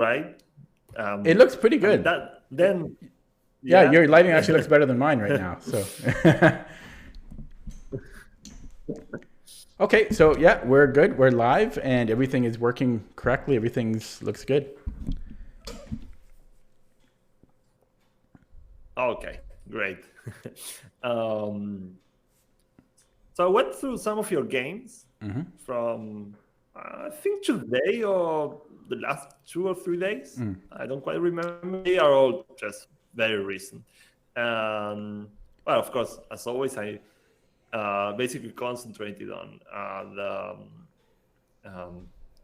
right? It looks pretty good. Yeah, your lighting actually looks better than mine right now. So, okay, so yeah, we're good. We're live, and everything is working correctly. Everything looks good. Okay, great. So I went through some of your games from, I think today or the last 2 or 3 days. I don't quite remember. They are all just very recent. Well, of course, as always, I basically concentrated on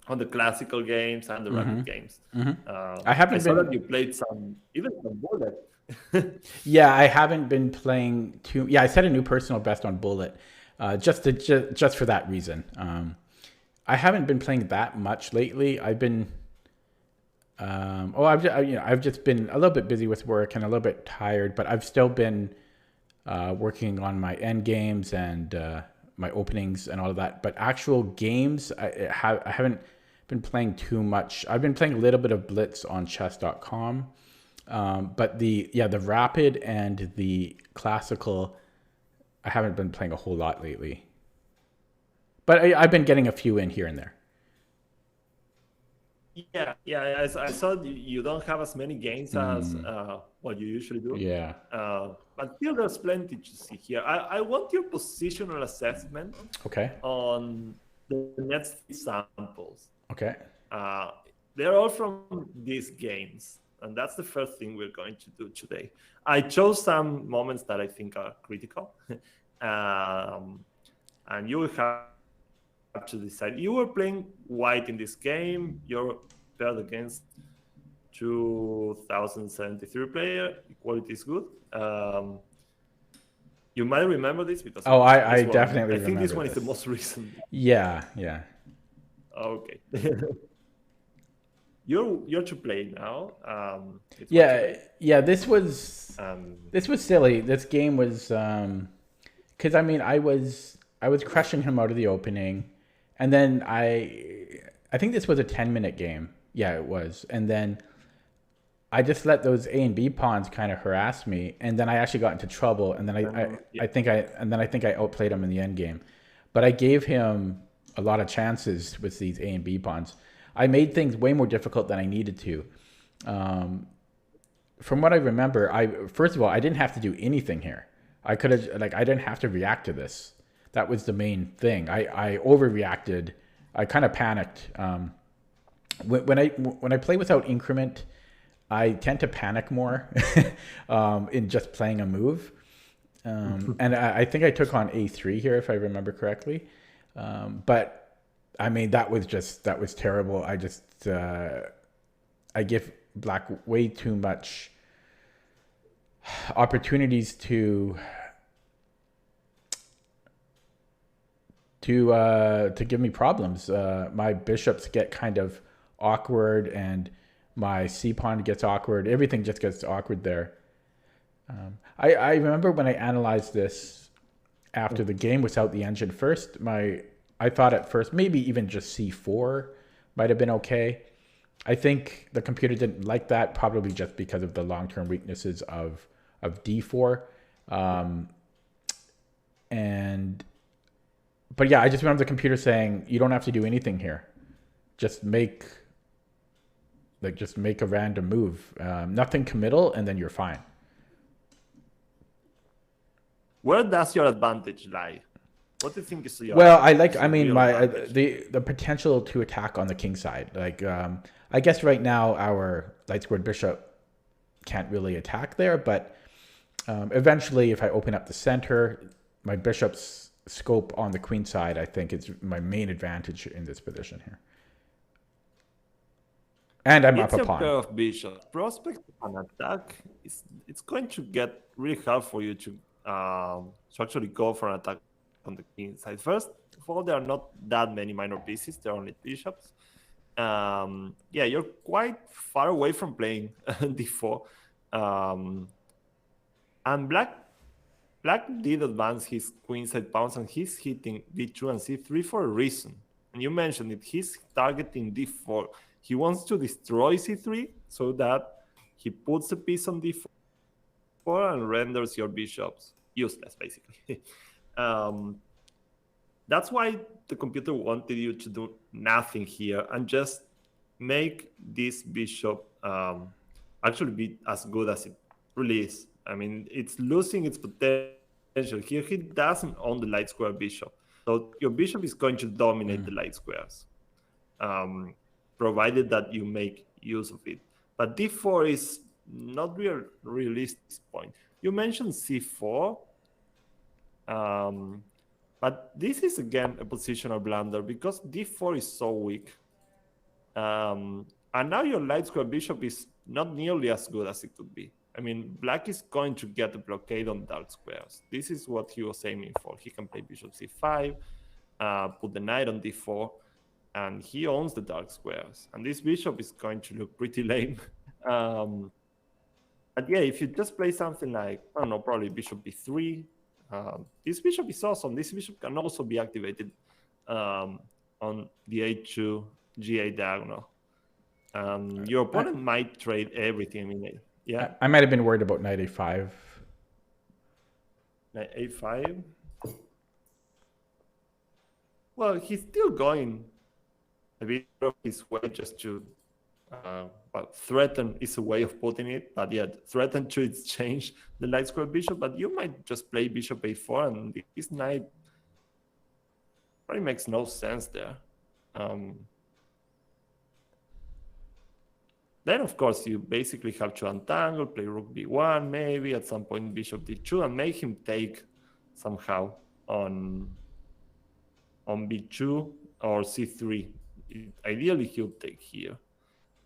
the classical games and the rapid games. I saw that you played some Bullet. Yeah, I haven't been playing too. Yeah, I set a new personal best on Bullet, just for that reason. I haven't been playing that much lately. I've been, I've just been a little bit busy with work and a little bit tired, but I've still been working on my end games and my openings and all of that. But actual games, I haven't been playing too much. I've been playing a little bit of Blitz on chess.com. But the rapid and the classical, I haven't been playing a whole lot lately. But I've been getting a few in here and there. Yeah. I saw you don't have as many games as what you usually do. Yeah. But still, there's plenty to see here. I want your positional assessment. Okay. On the next samples. Okay. They're all from these games. And that's the first thing we're going to do today. I chose some moments that I think are critical. And you will have to decide. You were playing white in this game. You're paired against 2073 player. Equality is good. You might remember this because... Oh, I definitely remember. I think this one is the most recent. Yeah. Okay. You're to play now. This was silly. This game was because I was crushing him out of the opening, and then I think this was a 10-minute game. Yeah, it was, and then I just let those A and B pawns kind of harass me, and then I actually got into trouble, and then I think I outplayed him in the end game, but I gave him a lot of chances with these A and B pawns. I made things way more difficult than I needed to. From what I remember, first of all, I didn't have to do anything here. I didn't have to react to this. That was the main thing. I overreacted. I kind of panicked. When I play without increment, I tend to panic more in just playing a move. And I think I took on A3 here, if I remember correctly. But that was terrible. I give Black way too much opportunities to give me problems. My bishops get kind of awkward, and my C pawn gets awkward. Everything just gets awkward there. I remember when I analyzed this after the game without the engine first, I thought at first maybe even just C4 might have been okay. I think the computer didn't like that, probably just because of the long-term weaknesses of D4. But yeah, I just remember the computer saying, you don't have to do anything here. Just make a random move. Nothing committal, and then you're fine. Where does your advantage lie? What do you think is your... Well, the potential to attack on the king side. I guess right now our light squared bishop can't really attack there, but eventually if I open up the center, my bishop's scope on the queen side, I think it's my main advantage in this position here. And I'm up a pawn. It's a pair of bishops. Prospect of an attack, it's going to get really hard for you to actually go for an attack on the king side. First of all, there are not that many minor pieces. There are only bishops. You're quite far away from playing d4. And Black did advance his queenside pawns, and he's hitting d2 and c3 for a reason. And you mentioned it. He's targeting d4. he wants to destroy c3 so that he puts a piece on d4 and renders your bishops useless, basically. That's why the computer wanted you to do nothing here and just make this bishop actually be as good as it really is. I mean, it's losing its potential. Here, he doesn't own the light square bishop. So your bishop is going to dominate the light squares, provided that you make use of it. But d4 is not realistic at this point. You mentioned c4. But this is, again, a positional blunder because d4 is so weak. And now your light square bishop is not nearly as good as it could be. I mean, black is going to get a blockade on dark squares. This is what he was aiming for. He can play bishop c5, put the knight on d4, and he owns the dark squares. And this bishop is going to look pretty lame. But yeah, if you just play something like, I don't know, probably bishop b3, this bishop is awesome. This bishop can also be activated on the h2 g8 diagonal. Your opponent might trade everything. I mean, yeah. I might have been worried about knight a5. Knight a5. Well, he's still going a bit of his way just to threaten is a way of putting it, but yeah, threaten to exchange the light square bishop, but you might just play bishop a4 and this knight probably makes no sense there. Then, of course, you basically have to untangle, play rook b1, maybe at some point bishop d2, and make him take somehow on b2 or c3. Ideally, he'll take here.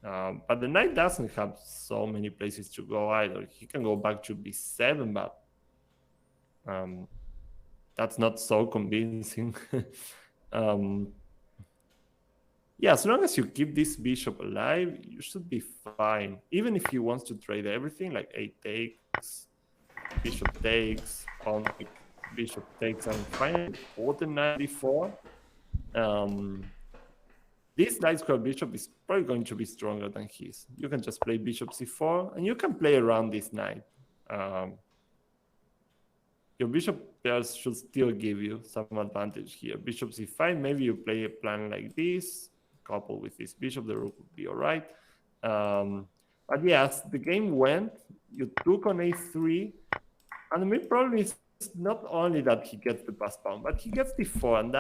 But the knight doesn't have so many places to go either. He can go back to b7, but that's not so convincing. Yeah, as long as you keep this bishop alive, you should be fine. Even if he wants to trade everything, like a takes, bishop takes, pawn bishop takes, and finally put the knight d4. This light square bishop is probably going to be stronger than his. You can just play bishop c4, and you can play around this knight. Your bishop pairs should still give you some advantage here. Bishop c5, maybe you play a plan like this, coupled with this bishop, the rook would be all right. But yes, the game went, you took on a3, and the main problem is not only that he gets the pass pawn, but he gets d4, and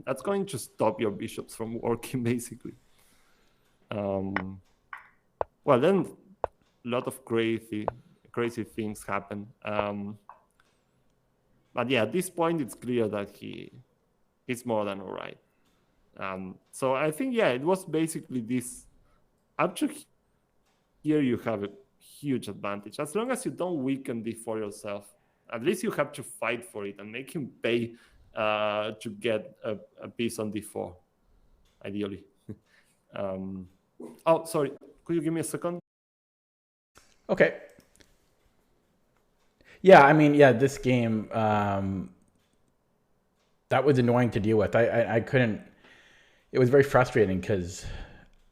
that's going to stop your bishops from working, basically. Well, then a lot of crazy things happen. But yeah, at this point, it's clear that he's more than all right. So I think, yeah, it was basically this. Up to here, you have a huge advantage. As long as you don't weaken d4 yourself, at least you have to fight for it and make him pay to get a piece on d4, ideally. Oh, sorry. Could you give me a second? Okay. Yeah, I mean, yeah, this game, that was annoying to deal with. I couldn't, it was very frustrating because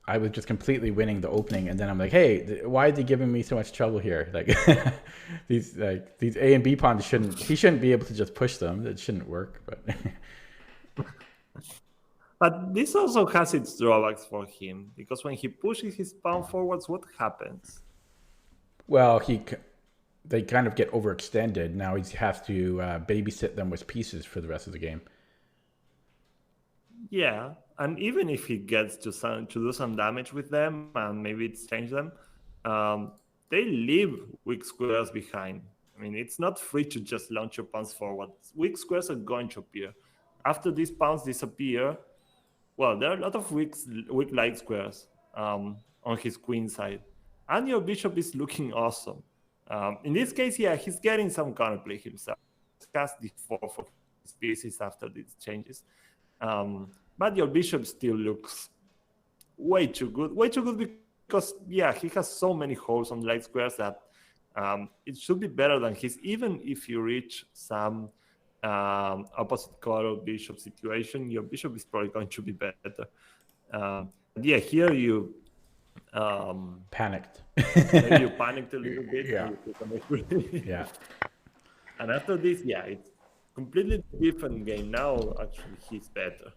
I was just completely winning the opening, and then I'm like, hey, why is he giving me so much trouble here? Like these A and B pawns he shouldn't be able to just push them. It shouldn't work, but But this also has its drawbacks for him, because when he pushes his pawn forwards, what happens? Well, they kind of get overextended. Now he has to babysit them with pieces for the rest of the game. Yeah, and even if he gets to do some damage with them and maybe exchange them, they leave weak squares behind. I mean, it's not free to just launch your pawns forward. Weak squares are going to appear. After these pawns disappear, well, there are a lot of weak light squares on his queen side. And your bishop is looking awesome. In this case, yeah, he's getting some counterplay himself. He has d4 for his pieces after these changes. But your bishop still looks way too good because, yeah, he has so many holes on light squares that it should be better than his, even if you reach some opposite color bishop situation, your bishop is probably going to be better. yeah, here you panicked. you panicked a little bit. Yeah. Yeah. And after this, yeah, it's completely different game. Now, actually, he's better.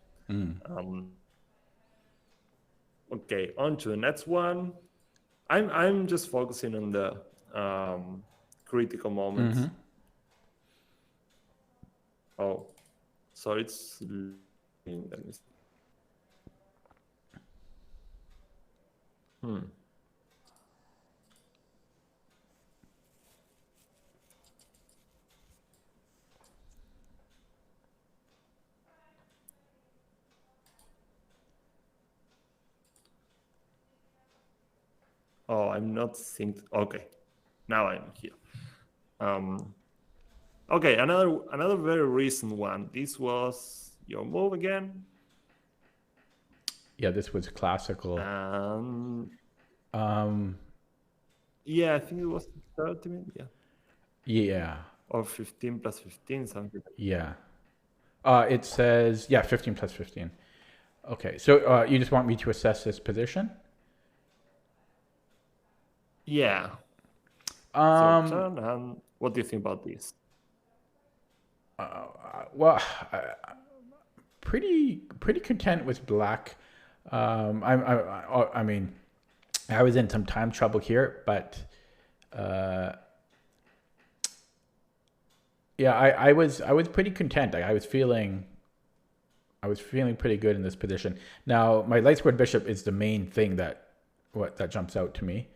Okay, on to the next one. I'm just focusing on the critical moments. Oh, so it's. Oh, I'm not synced. Okay, now I'm here. Okay, another very recent one. This was your move again. Yeah, this was classical. Yeah, I think it was 30 minutes. Yeah. Yeah. Or 15 plus 15, something. Yeah. It says 15 plus 15. Okay, so you just want me to assess this position? Yeah. Turn, and what do you think about this? Well, pretty content with black. I mean, I was in some time trouble here, but yeah, I was pretty content. I was feeling pretty good in this position. Now, my light squared bishop is the main thing that jumps out to me.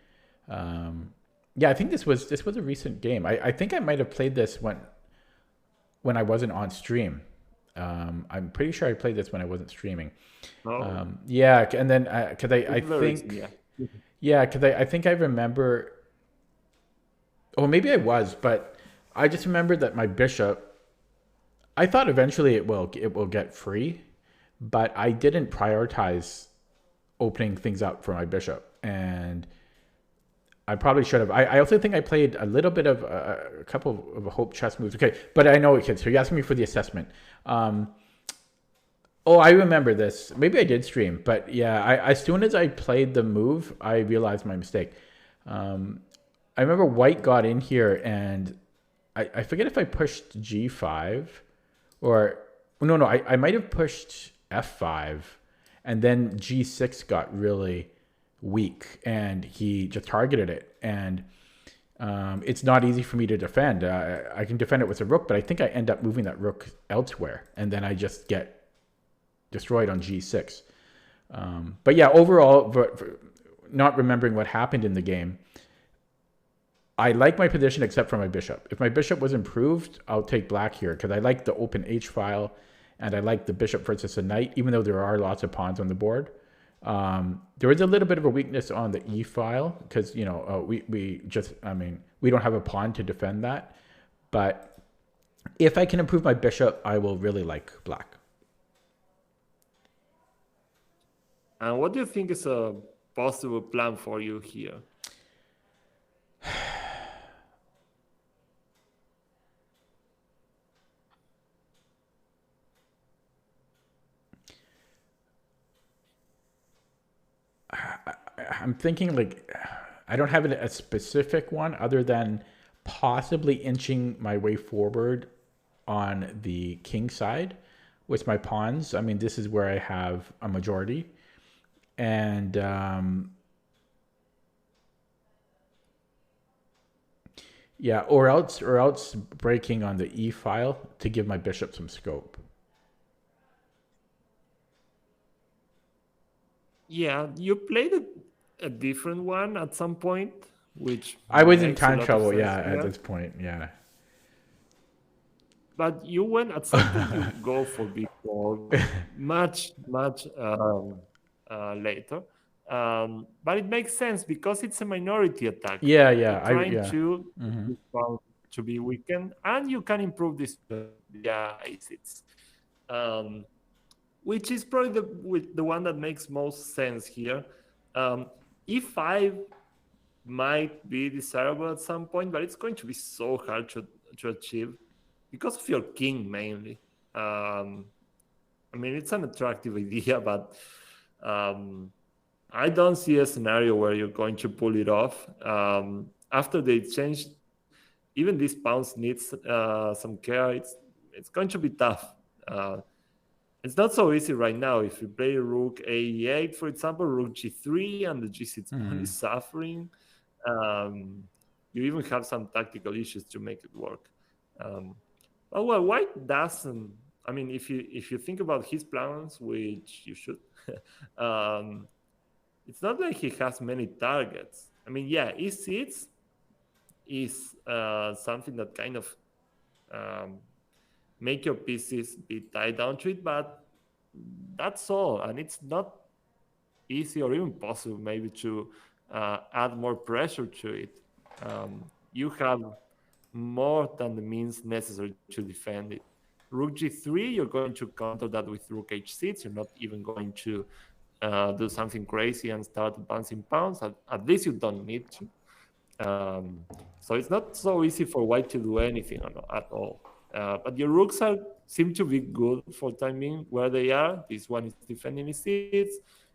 Yeah, I think this was a recent game. I think I might have played this when I wasn't on stream. I'm pretty sure I played this when I wasn't streaming. Oh. Yeah, and then because I think because I think I remember. Oh, maybe I was, but I just remember that my bishop. I thought eventually it will get free, but I didn't prioritize opening things up for my bishop, and I probably should have. I also think I played a little bit of a couple of hope chess moves. Okay, but I know it, kids. So you're asking me for the assessment. Oh, I remember this. Maybe I did stream, but yeah, as soon as I played the move, I realized my mistake. I remember white got in here, and I forget if I pushed G5 or no, I might have pushed F5, and then G6 got really weak, and he just targeted it, and it's not easy for me to defend. I can defend it with a rook, but I think I end up moving that rook elsewhere, and then I just get destroyed on G6. But yeah, overall, not remembering what happened in the game, I like my position except for my bishop. If my bishop was improved, I'll take black here because I like the open H file, and I like the bishop versus a knight, even though there are lots of pawns on the board. There is a little bit of a weakness on the E file because, we don't have a pawn to defend that. But if I can improve my bishop, I will really like black. And what do you think is a possible plan for you here? I'm thinking I don't have a specific one other than possibly inching my way forward on the king side with my pawns. I mean, this is where I have a majority. And yeah, or else breaking on the E file to give my bishop some scope. Yeah, you played a different one at some point, which I was in time trouble, at this point, yeah. But you went at some point to go for big4 much later. But it makes sense because it's a minority attack. Yeah. You're trying to be weakened, and you can improve this aces. Which is probably the one that makes most sense here. E5 might be desirable at some point, but it's going to be so hard to achieve because of your king mainly. I mean, it's an attractive idea, but I don't see a scenario where you're going to pull it off. After they changed, even these pawns needs some care. It's going to be tough. It's not so easy right now. If you play rook a8, for example, rook g3, and the g6 pawn is suffering, you even have some tactical issues to make it work. Well, white doesn't. I mean, if you think about his plans, which you should, it's not like he has many targets. I mean, yeah, e6 is something that kind of make your pieces be tied down to it, but that's all. And it's not easy or even possible maybe to add more pressure to it. You have more than the means necessary to defend it. Rook g3, you're going to counter that with rook h6. You're not even going to do something crazy and start bouncing pawns. At least you don't need to. So it's not so easy for white to do anything at all. But your rooks seem to be good for timing where they are. This one is defending e6.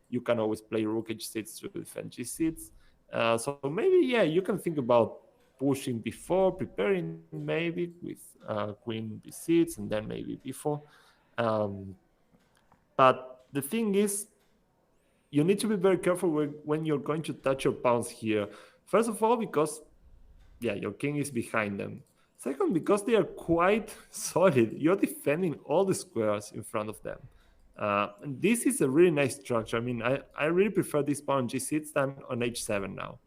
You can always play rook h6 to defend g6. So maybe, yeah, you can think about pushing before, preparing maybe with queen b6 and then maybe b4. But the thing is, you need to be very careful when you're going to touch your pawns here. First of all, because, yeah, your king is behind them. Second, because they are quite solid. You're defending all the squares in front of them. And this is a really nice structure. I mean, I really prefer this pawn on g6 than on h7 now.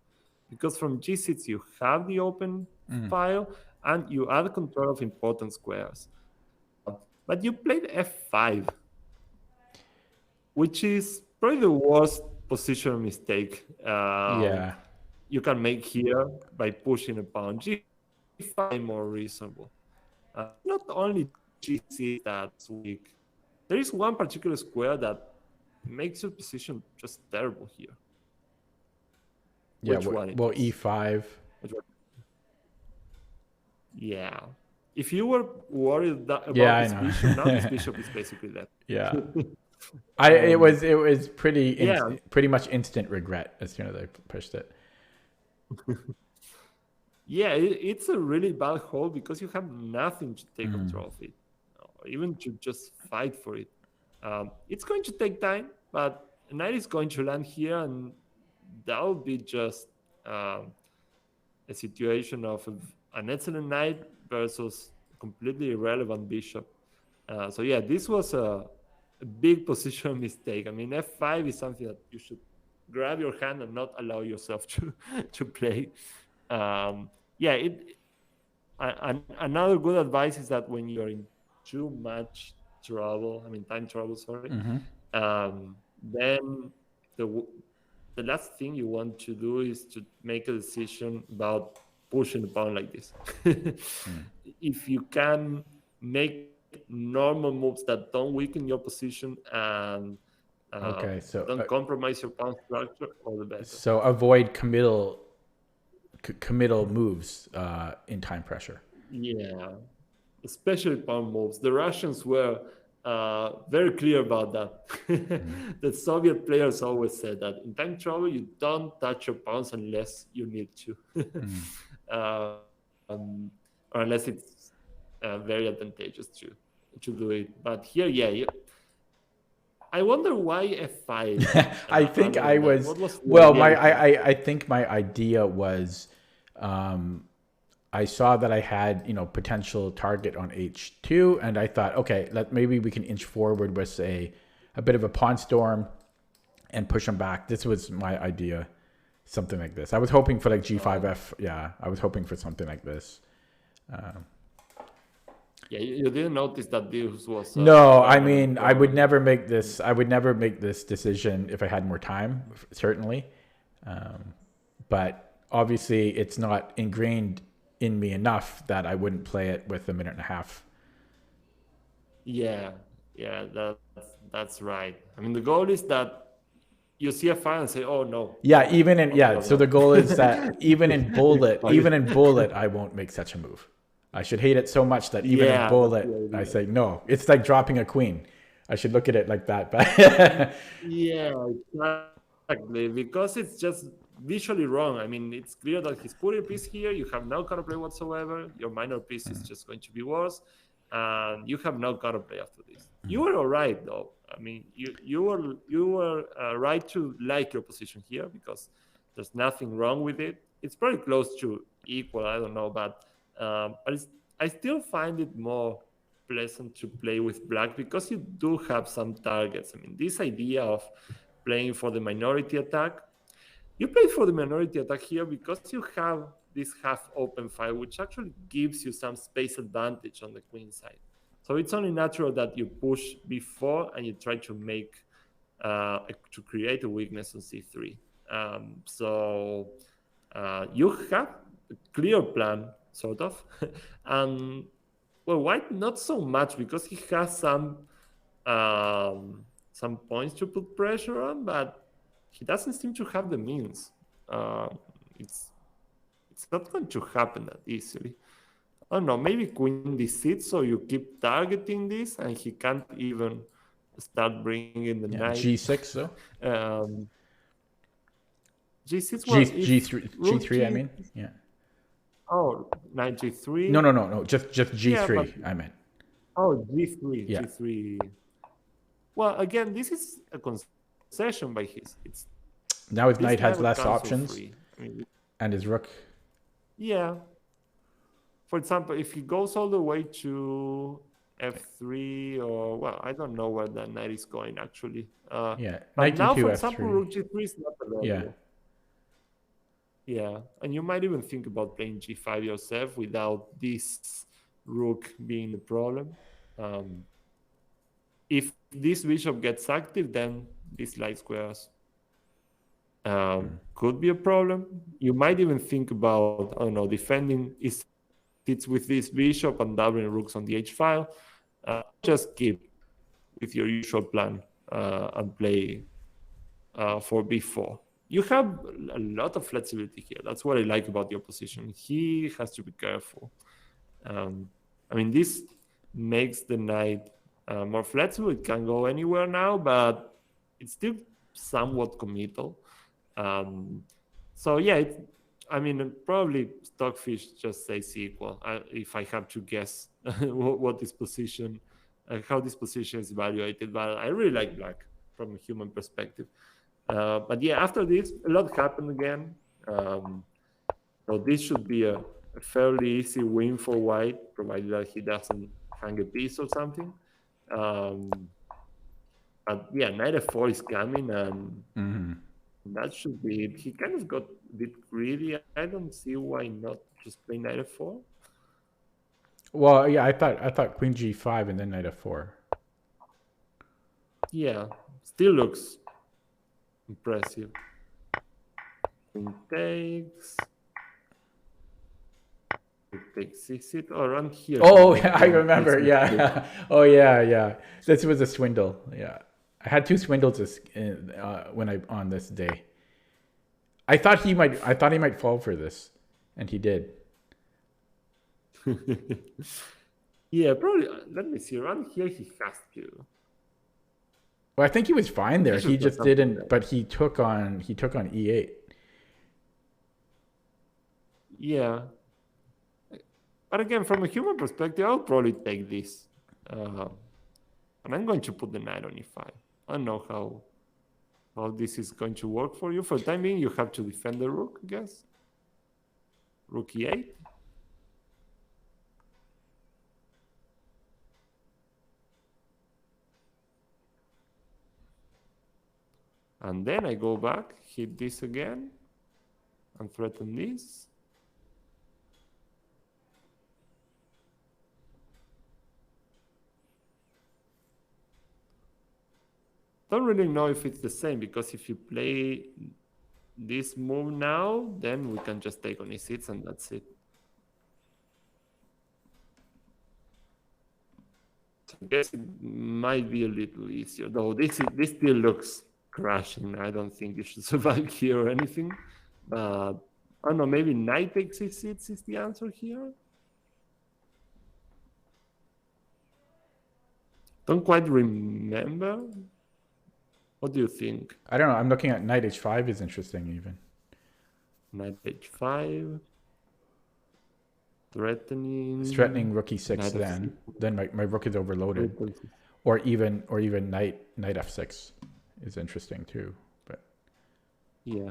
Because from g6, you have the open file, and you add control of important squares. But you played f5, which is probably the worst positional mistake you can make here by pushing a pawn. G5 more reasonable. Not only g6 that's weak. There is one particular square that makes your position just terrible here. Yeah, well, e5. Yeah. If you were worried about this bishop, now this bishop is basically that. Yeah. It was pretty much instant regret as soon as I pushed it. Yeah, it's a really bad hole because you have nothing to take control of it, or even to just fight for it. It's going to take time, but a knight is going to land here, and that will be just a situation of an excellent knight versus a completely irrelevant bishop. So yeah, this was a big positional mistake. I mean, f5 is something that you should grab your hand and not allow yourself to play. Another good advice is that when you're in too much trouble, time trouble, sorry, then the last thing you want to do is to make a decision about pushing the pawn like this. If you can make normal moves that don't weaken your position and don't compromise your pawn structure, all the better. So avoid committal moves in time pressure. Yeah, especially pawn moves. The Russians were very clear about that. The Soviet players always said that in time trouble, you don't touch your pawns unless you need to, or unless it's very advantageous to do it. But here, I wonder why f5. I think I was I think my idea was, I saw that I had potential target on h2, and I thought, okay, maybe we can inch forward with a bit of a pawn storm and push them back. This was my idea, something like this. I was hoping for like g5f. Yeah, I was hoping for something like this. Yeah, you didn't notice that this was. No, I mean, I would never make this. I would never make this decision if I had more time, certainly. But obviously, it's not ingrained in me enough that I wouldn't play it with a minute and a half. Yeah, that's right. I mean, the goal is that you see a file and say, "Oh no." Yeah, So the goal is that even in bullet, I won't make such a move. I should hate it so much that even in bullet, I say no. It's like dropping a queen. I should look at it like that. But Exactly, because it's just visually wrong. I mean, it's clear that he's put a piece here. You have no counterplay whatsoever. Your minor piece is just going to be worse, and you have no counterplay after this. You were all right, though. I mean, you were right to like your position here because there's nothing wrong with it. It's probably close to equal. I don't know, but I still find it more pleasant to play with black because you do have some targets. I mean, this idea of playing for the minority attack. You play for the minority attack here because you have this half open file, which actually gives you some space advantage on the queen side. So it's only natural that you push b4 and you try to make to create a weakness on c3. You have a clear plan, sort of, and well, white not so much because he has some points to put pressure on, but he doesn't seem to have the means. It's not going to happen that easily. I don't know, maybe queen d6, so you keep targeting this, and he can't even start bringing the knight. G6, so? G6, G3, I mean, yeah. Oh, knight G3? No, just G3, I meant. Oh, G3, yeah. G3. Well, again, this is a concession by his. Now his knight has less options, and his rook. Yeah. For example, if he goes all the way to f3, or well, I don't know where that knight is going actually. Yeah. But now, F3. for example, rook g3 is not available. Yeah. Yeah, and you might even think about playing g5 yourself without this rook being the problem. If this bishop gets active, then these light squares could be a problem. You might even think about, I don't know, defending sits with this bishop and doubling rooks on the h file. Just keep with your usual plan and play for b4. You have a lot of flexibility here. That's what I like about your position. He has to be careful. I mean, this makes the knight more flexible. It can go anywhere now, but it's still somewhat committal. So yeah, I mean, probably Stockfish just says equal. If I have to guess what this position, how this position is evaluated, but I really like black from a human perspective. But yeah, after this, a lot happened again. So this should be a fairly easy win for white, provided that he doesn't hang a piece or something. But yeah, knight f4 is coming, and that should be it. He kind of got a bit greedy. I don't see why not just play knight f4. Well, yeah, I thought queen g5 and then knight f4. Yeah, still looks impressive. Queen takes. It takes c6 around here. Oh, yeah, I remember. Yeah. Oh, yeah. This was a swindle. Yeah, I had two swindles on this day. I thought he might fall for this, and he did. Yeah, probably. Let me see. Around here, he has to. Well, I think he was fine there. He just didn't. But he took on e8. Yeah. But again, from a human perspective, I'll probably take this. And I'm going to put the knight on e5. I don't know how this is going to work for you. For the time being, you have to defend the rook, I guess. Rook e8. And then I go back, hit this again, and threaten this. Don't really know if it's the same, because if you play this move now, then we can just take on e6 and that's it. So I guess it might be a little easier, though this still looks crashing. I don't think you should survive here or anything. But I don't know, maybe knight takes e6 is the answer here. Don't quite remember. What do you think? I don't know. I'm looking at knight h5 is interesting even. Knight h5. Threatening rook e6 then. Then my rook is overloaded. Or even knight f6 is interesting too. But yeah.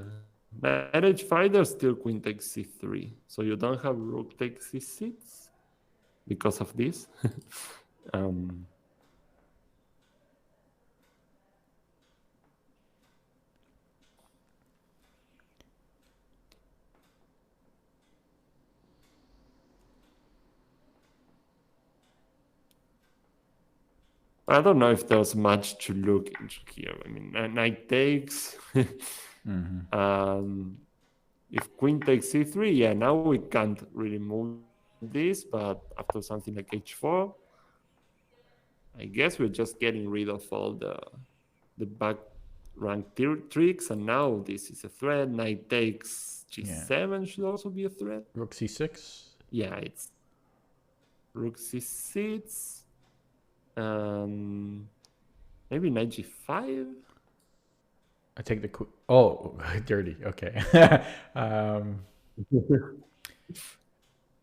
Knight h5, there's still queen takes c3. So you don't have rook takes c6 because of this. I don't know if there's much to look into here. I mean, knight takes. If queen takes c3, yeah, now we can't really move this, but after something like h4, I guess we're just getting rid of all the back rank tricks, and now this is a threat. Knight takes g7 should also be a threat. Rook c6? Yeah, it's rook c6. Maybe knight g5. I take the queen. Oh, dirty. Okay.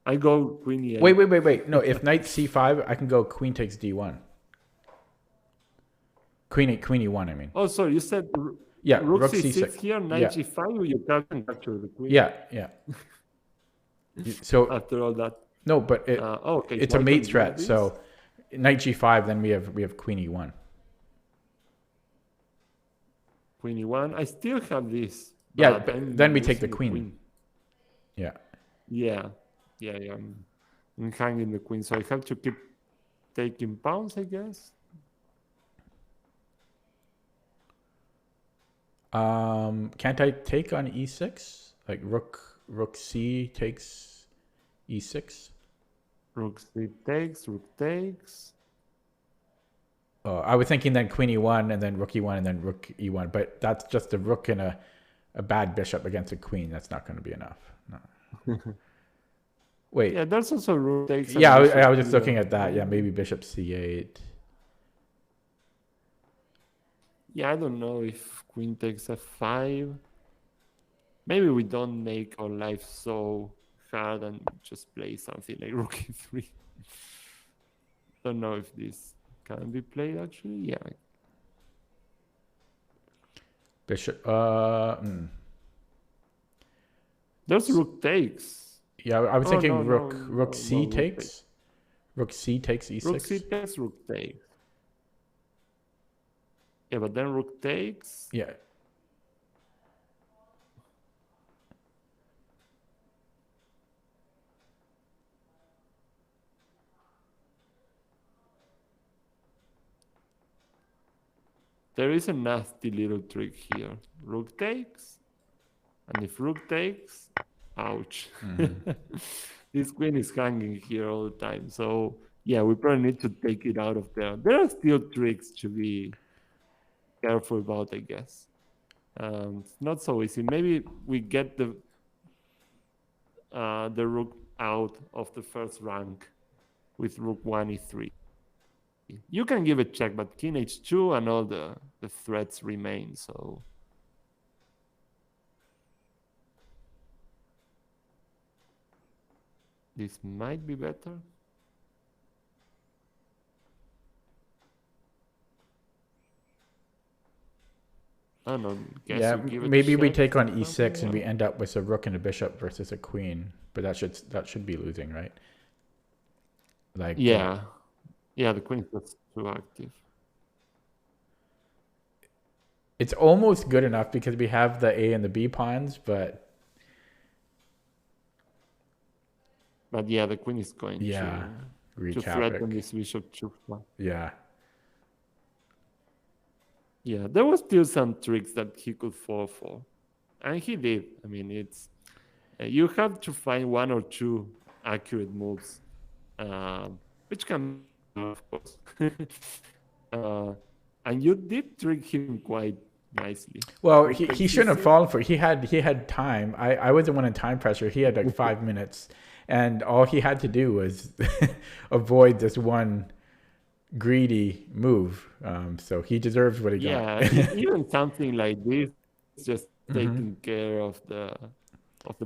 I go queen e8. Wait. No, if knight c5, I can go queen takes d1. Queen e1, I mean. Oh, sorry, you said rook c6 here, knight g5, you can't capture the queen. Yeah. So after all that. No, but it's a mate threat. So knight g5, then we have queen e1. Queen e1. I still have this. Yeah, but then we take the queen. Yeah. I'm hanging the queen, so I have to keep taking pawns, I guess. Can't I take on e6? Like rook c takes e6? Rook c takes, rook takes. Oh, I was thinking then queen e1 and then rook e1 and then rook e1, but that's just a rook and a bad bishop against a queen. That's not going to be enough. No. Wait. Yeah, there's also rook takes. Yeah, I was just looking at that. Yeah, maybe bishop c8. Yeah, I don't know if queen takes f5. Maybe we don't make our life so hard and just play something like rook e3. Don't know if this can be played actually. Yeah. Bishop. There's rook takes. Yeah, I was thinking rook c takes. Rook c takes e6. Rook c takes, rook takes. Yeah, but then rook takes. Yeah. There is a nasty little trick here. Rook takes. And if rook takes, ouch. This queen is hanging here all the time. So, yeah, we probably need to take it out of there. There are still tricks to be careful about, I guess. It's not so easy. Maybe we get the rook out of the first rank with rook 1 e3. You can give a check, but king h2 and all the threats remain. So this might be better. I don't know. Yeah, maybe we take on e6 and we end up with a rook and a bishop versus a queen, but that should be losing, right? Like yeah, the queen is just too active. It's almost good enough because we have the A and the B pawns, but yeah, the queen is going to threaten this bishop too far. Yeah. Yeah, there was still some tricks that he could fall for, and he did. I mean, it's you have to find one or two accurate moves, which can, of course. And you did trick him quite nicely. Well, he shouldn't have fallen for it. He had time. I was the one in time pressure. He had like 5 minutes, and all he had to do was avoid this one greedy move. So he deserves what he got. Even something like this, just taking care of the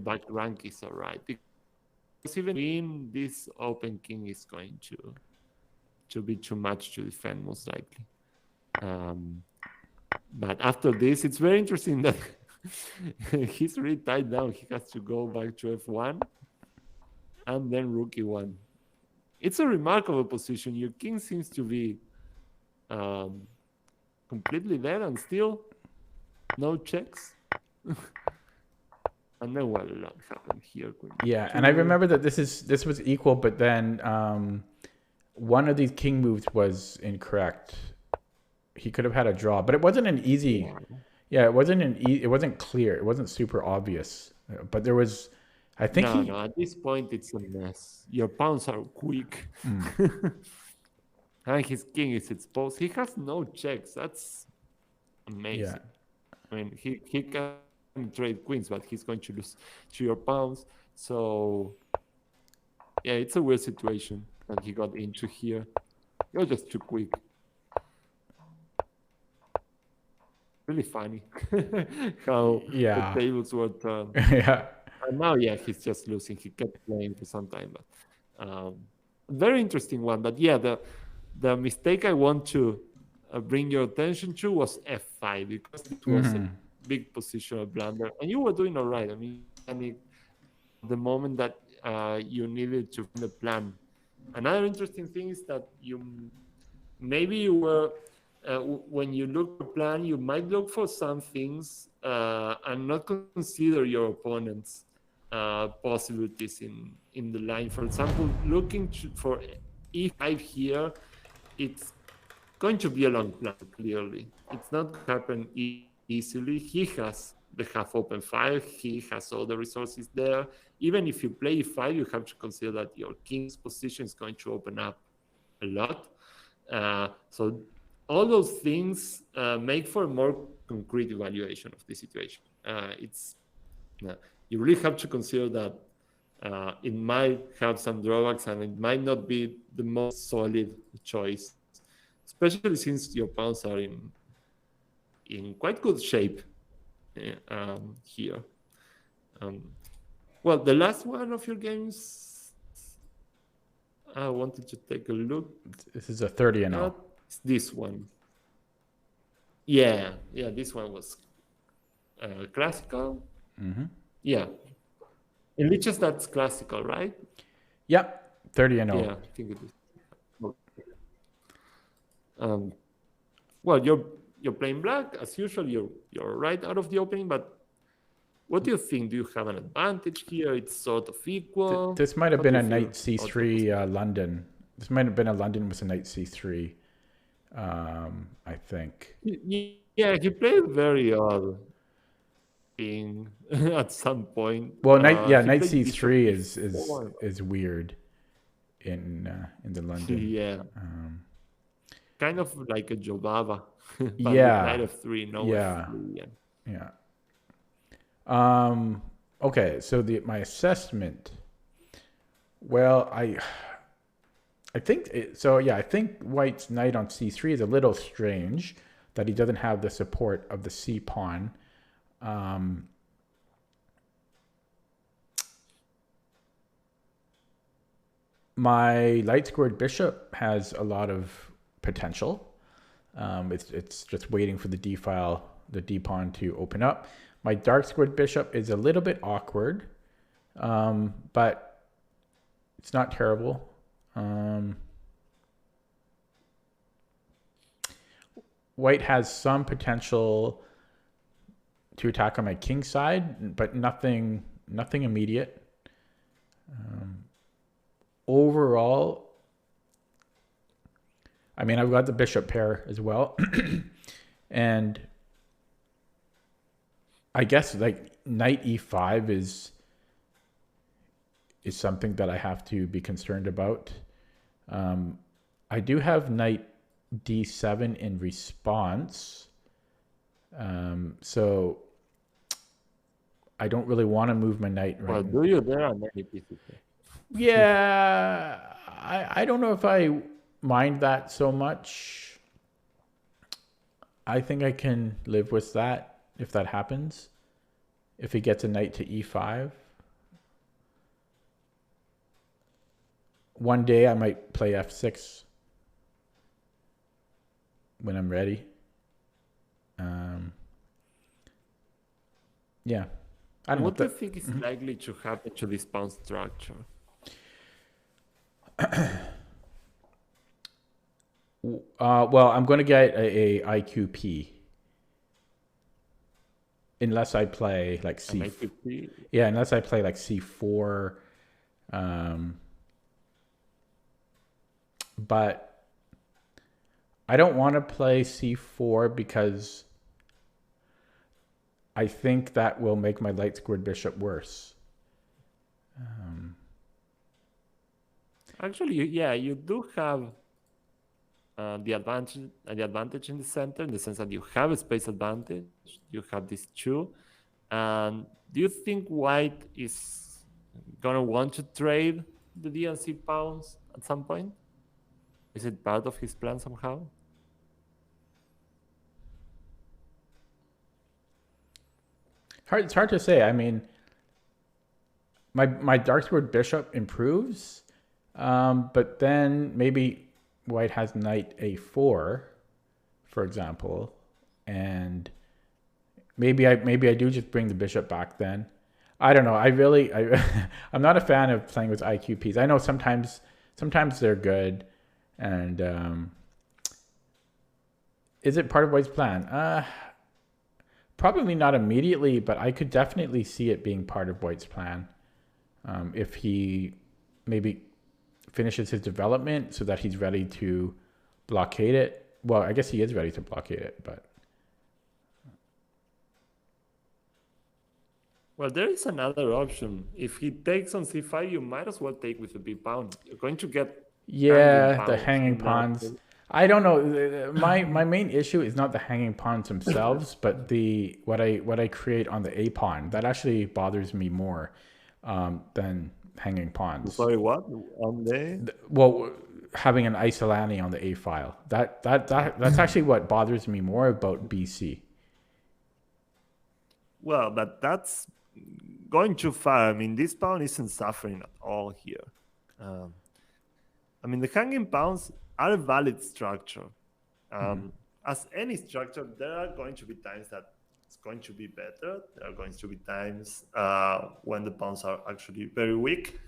back rank is all right. Because even in this open king is going to be too much to defend most likely. But after this, it's very interesting that he's really tied down. He has to go back to F1 and then rook E1. It's a remarkable position. Your king seems to be completely dead and still no checks. And then what happened here? Yeah, and I remember that this was equal, but then one of these king moves was incorrect. He could have had a draw, but it wasn't an easy. Yeah, it wasn't clear. It wasn't super obvious. But there was, I think. No. At this point, it's a mess. Your pawns are quick, and his king is exposed. He has no checks. That's amazing. Yeah. I mean, he can trade queens, but he's going to lose to your pawns. So, yeah, it's a weird situation that he got into here. You're just too quick. Really funny how the tables were turned. And now, he's just losing. He kept playing for some time, but very interesting one. But the mistake I want to bring your attention to was F5 because it was a big positional blunder, and you were doing all right. I mean, the moment that you needed to find a plan. Another interesting thing is that you were. When you look at a plan, you might look for some things and not consider your opponent's possibilities in the line. For example, looking for E5 here, it's going to be a long plan, clearly. It's not going to happen easily. He has the half-open file. He has all the resources there. Even if you play E5, you have to consider that your king's position is going to open up a lot. So all those things make for a more concrete evaluation of the situation. You really have to consider that it might have some drawbacks and it might not be the most solid choice, especially since your pawns are in quite good shape here. Well, the last one of your games, I wanted to take a look. This is a 30-0. It's this one. Yeah, this one was classical. Yeah. In Lichess, that's classical, right? Yep, 30-0. Yeah, I think it is. Well, you're playing black as usual. You're right out of the opening, but what do you think? Do you have an advantage here? It's sort of equal. This might have been a knight c3 London. This might have been a London with a knight c3. I think. Yeah, he played very odd thing at some point. Well, knight c3 is weird in the London. Yeah. Kind of like a Jobava. Knight f3, no f3. Yeah. Okay, so my assessment. Well, I think I think White's knight on c3 is a little strange that he doesn't have the support of the c pawn. My light squared bishop has a lot of potential. It's just waiting for the d file, the d pawn to open up. My dark squared bishop is a little bit awkward, but it's not terrible. White has some potential to attack on my king side, but nothing immediate. Overall, I mean, I've got the bishop pair as well. And I guess like knight e5 is something that I have to be concerned about. I do have knight d7 in response. So I don't really want to move my knight right now. Do you there on many pieces? Yeah, I don't know if I mind that so much. I think I can live with that if that happens. If he gets a knight to e5. One day I might play f6 when I'm ready. Yeah. I don't know. What do you think is likely to happen to this pawn structure? Well, I'm going to get a IQP. Unless I play like C4. Yeah, unless I play like C4. But I don't want to play C4 because I think that will make my light squared bishop worse. Actually, yeah, you do have the advantage in the center, in the sense that you have a space advantage. You have these two. And do you think White is gonna want to trade the D and C pawns at some point? Is it part of his plan somehow? It's hard to say. I mean, my dark squared bishop improves, but then maybe White has knight a4, for example, and maybe I do just bring the bishop back then. I don't know. I'm not a fan of playing with IQPs. I know sometimes they're good, and is it part of White's plan? Probably not immediately, but I could definitely see it being part of White's plan. If he maybe finishes his development so that he's ready to blockade it. Well, I guess he is ready to blockade it, but. Well, there is another option. If he takes on c5, you might as well take with the b pawn. You're going to get hanging pawns. I don't know. My main issue is not the hanging pawns themselves, but what I create on the a pawn. That actually bothers me more than hanging pawns. Sorry, what? On well, having an isolani on the a file. That's actually what bothers me more about BC. Well, but that's going too far. I mean, this pawn isn't suffering at all here. I mean, the hanging pawns are a valid structure. As any structure, there are going to be times that it's going to be better. There are going to be times when the pawns are actually very weak.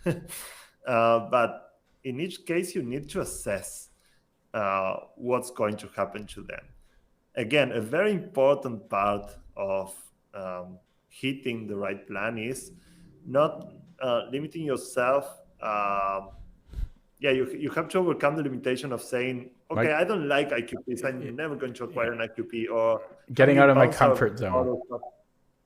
But in each case, you need to assess what's going to happen to them. Again, a very important part of hitting the right plan is not limiting yourself. You have to overcome the limitation of saying, okay, I don't like IQPs. I'm never going to acquire an IQP, or getting out of my comfort zone.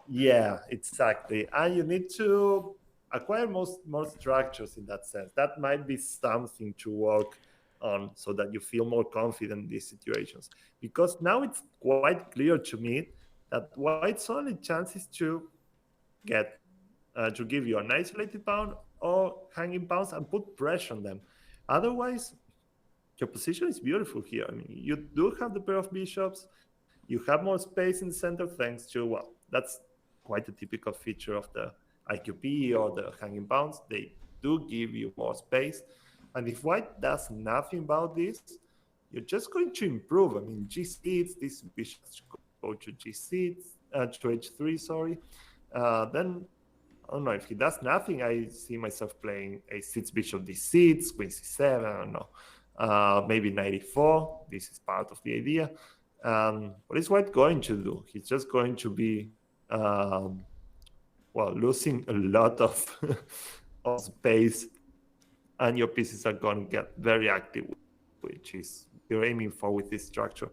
Yeah, exactly. And you need to acquire more structures in that sense. That might be something to work on so that you feel more confident in these situations. Because now it's quite clear to me that White's only chance is to get to give you an isolated pawn or hanging pawns and put pressure on them. Otherwise, your position is beautiful here. I mean, you do have the pair of bishops. You have more space in the center thanks to, well, that's quite a typical feature of the IQP or the hanging pawns. They do give you more space. And if White does nothing about this, you're just going to improve. I mean, G6, these bishops go to G6, to H3, sorry. Then, I don't know, if he does nothing, I see myself playing A6, bishop D6, queen C7, I don't know. Maybe knight E4. This is part of the idea. What is White going to do? He's just going to be, losing a lot of, of space, and your pieces are going to get very active, which is you're aiming for with this structure.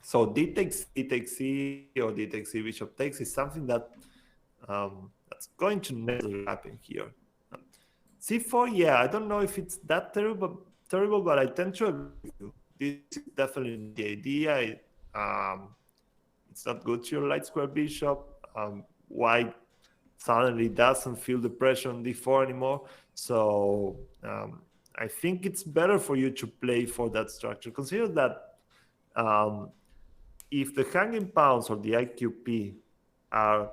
So D takes C or D takes C, bishop takes is something that that's going to never happen here. C4, yeah, I don't know if it's that terrible, but I tend to agree with you. This is definitely the idea. It's not good to your light square bishop. White suddenly doesn't feel the pressure on D4 anymore. So I think it's better for you to play for that structure. Consider that if the hanging pawns or the IQP are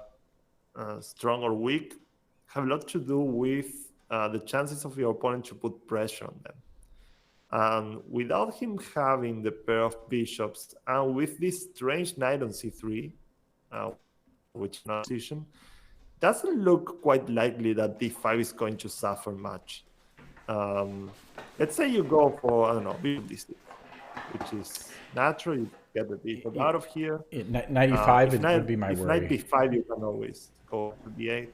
strong or weak, have a lot to do with the chances of your opponent to put pressure on them. And without him having the pair of bishops, and with this strange knight on c3, which is not position, doesn't look quite likely that d5 is going to suffer much. Let's say you go for, I don't know, bishop d6, which is natural. You get the bishop out of here. 95 would be my if worry. If knight d5, you can always go to d8.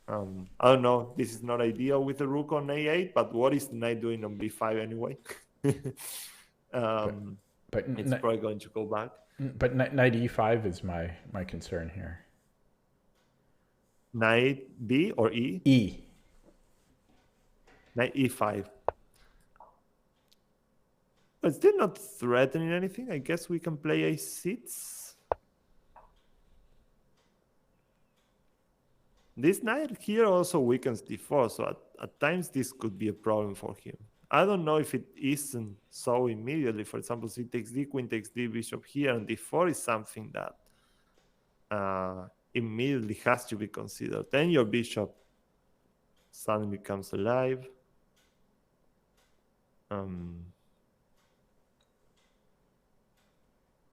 I don't know. This is not ideal with the rook on a8, but what is the knight doing on b5 anyway? But it's probably going to go back. But knight e5 is my concern here. Knight b or e? E. Knight e5. But still not threatening anything. I guess we can play a6. This knight here also weakens d4, so at times this could be a problem for him. I don't know if it isn't so immediately. For example, c takes d, queen takes d, bishop here, and d4 is something that immediately has to be considered. Then your bishop suddenly becomes alive.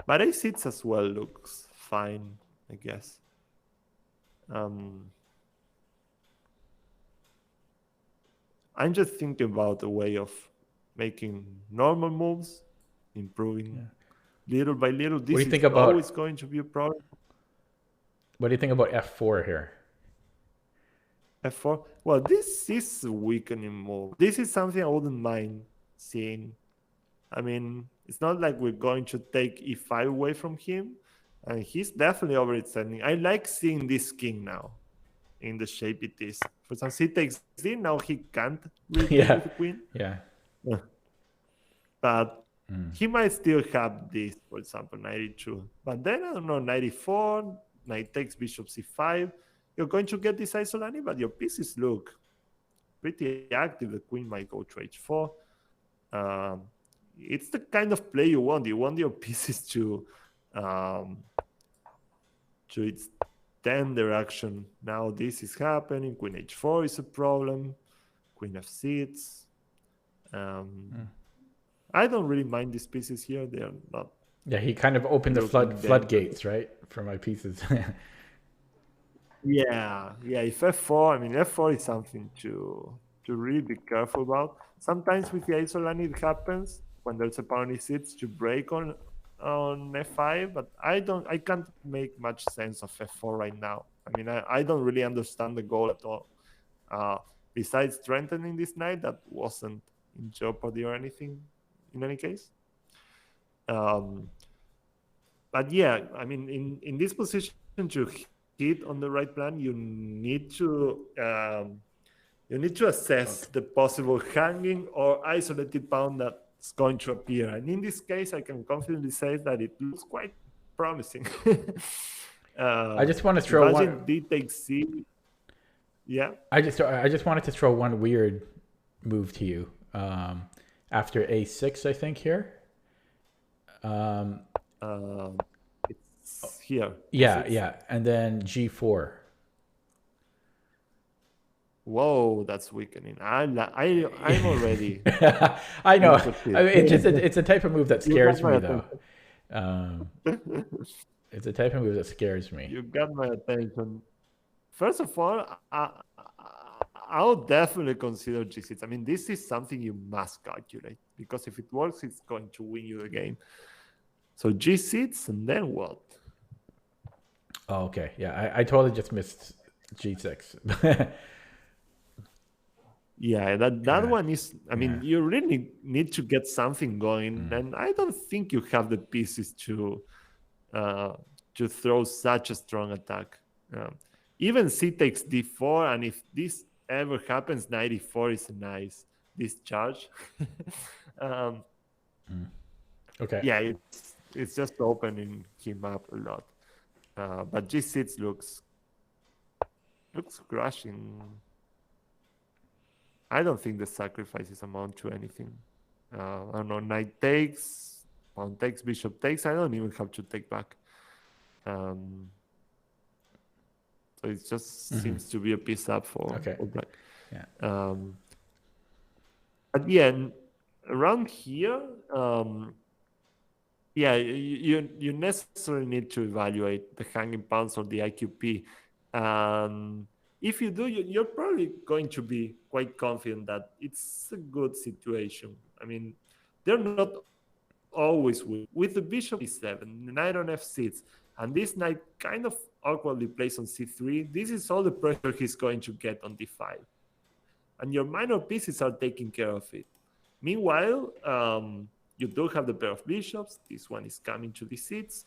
But a6 as well looks fine, I guess. I'm just thinking about a way of making normal moves, improving little by little. This is always going to be a problem. What do you think about f4 here? f4? Well, this is a weakening move. This is something I wouldn't mind seeing. I mean, it's not like we're going to take e5 away from him. And he's definitely overextending. I like seeing this king now in the shape it is. For example, he takes d, now he can't really take with the queen. Yeah. But he might still have this, for example, 92. But then, I don't know, 94, knight takes bishop c5. You're going to get this Isolani, but your pieces look pretty active. The queen might go to h4. It's the kind of play you want. You want your pieces to its 10 direction. Now this is happening. Queen h4 is a problem. Queen f6. I don't really mind these pieces here. They're not. Yeah, he kind of opened the floodgates, right, for my pieces. Yeah. If f4, I mean, f4 is something to really be careful about. Sometimes with the Isolani it happens when there's a pawn e6 to break on f5, but I can't make much sense of f4 right now. I mean, I don't really understand the goal at all. Besides strengthening this knight, that wasn't in jeopardy or anything in any case. But yeah, I mean, in this position to hit on the right plan, you need to assess the possible hanging or isolated pawn that's going to appear. And in this case, I can confidently say that it looks quite promising. I just want to throw one. D takes C. Yeah. I just wanted to throw one weird move to you. After a6, I think here. It's here. Yeah, and then g4. Whoa, that's weakening. I'm already. I know. I mean, it's a type of move that scares me, though. It's a type of move that scares me. You got my attention. First of all, I'll definitely consider g6. I mean, this is something you must calculate, because if it works, it's going to win you the game. So g6, and then what? Oh, okay. Yeah, I totally just missed g6. Yeah, that one is, I mean, you really need to get something going, and I don't think you have the pieces to throw such a strong attack. Even c takes d4, and if this ever happens, knight e4 is a nice discharge. Okay. Yeah, it's just opening him up a lot. But g6 looks crushing. I don't think the sacrifices amount to anything. I don't know, knight takes, pawn takes, bishop takes. I don't even have to take back. So it just seems to be a piece up for black. Yeah. At the end, around here, yeah, you necessarily need to evaluate the hanging pawns or the IQP. If you do, you're probably going to be quite confident that it's a good situation. I mean, they're not always with the bishop e7, the knight on f6, and this knight kind of awkwardly plays on c3. This is all the pressure he's going to get on d5, and your minor pieces are taking care of it. Meanwhile, you do have the pair of bishops. This one is coming to d6.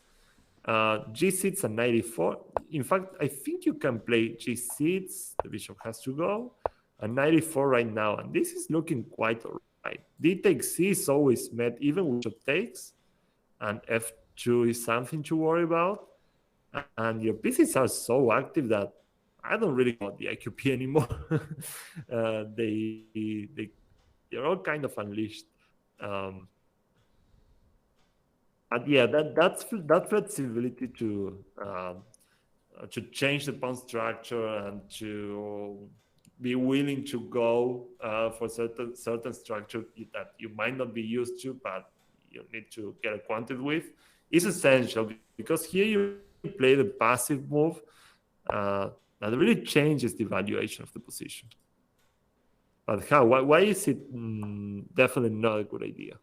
G6 and knight e4. In fact, I think you can play G6. The bishop has to go. And knight e4 right now. And this is looking quite all right. D takes C is always met even with bishop takes. And f2 is something to worry about. And your pieces are so active that I don't really want the IQP anymore. They're all kind of unleashed. And yeah, that flexibility to change the pawn structure and to be willing to go for certain structure that you might not be used to, but you need to get acquainted with, is essential, because here you play the passive move that really changes the valuation of the position. But how? Why is it definitely not a good idea?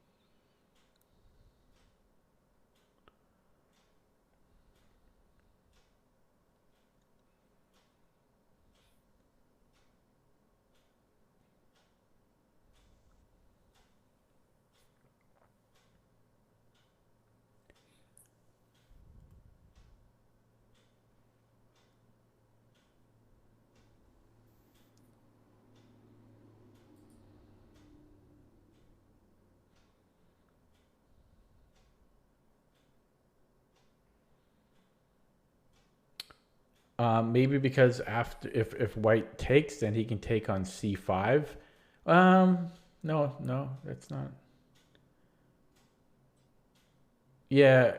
Maybe because after if white takes, then he can take on c5. No, that's not. Yeah.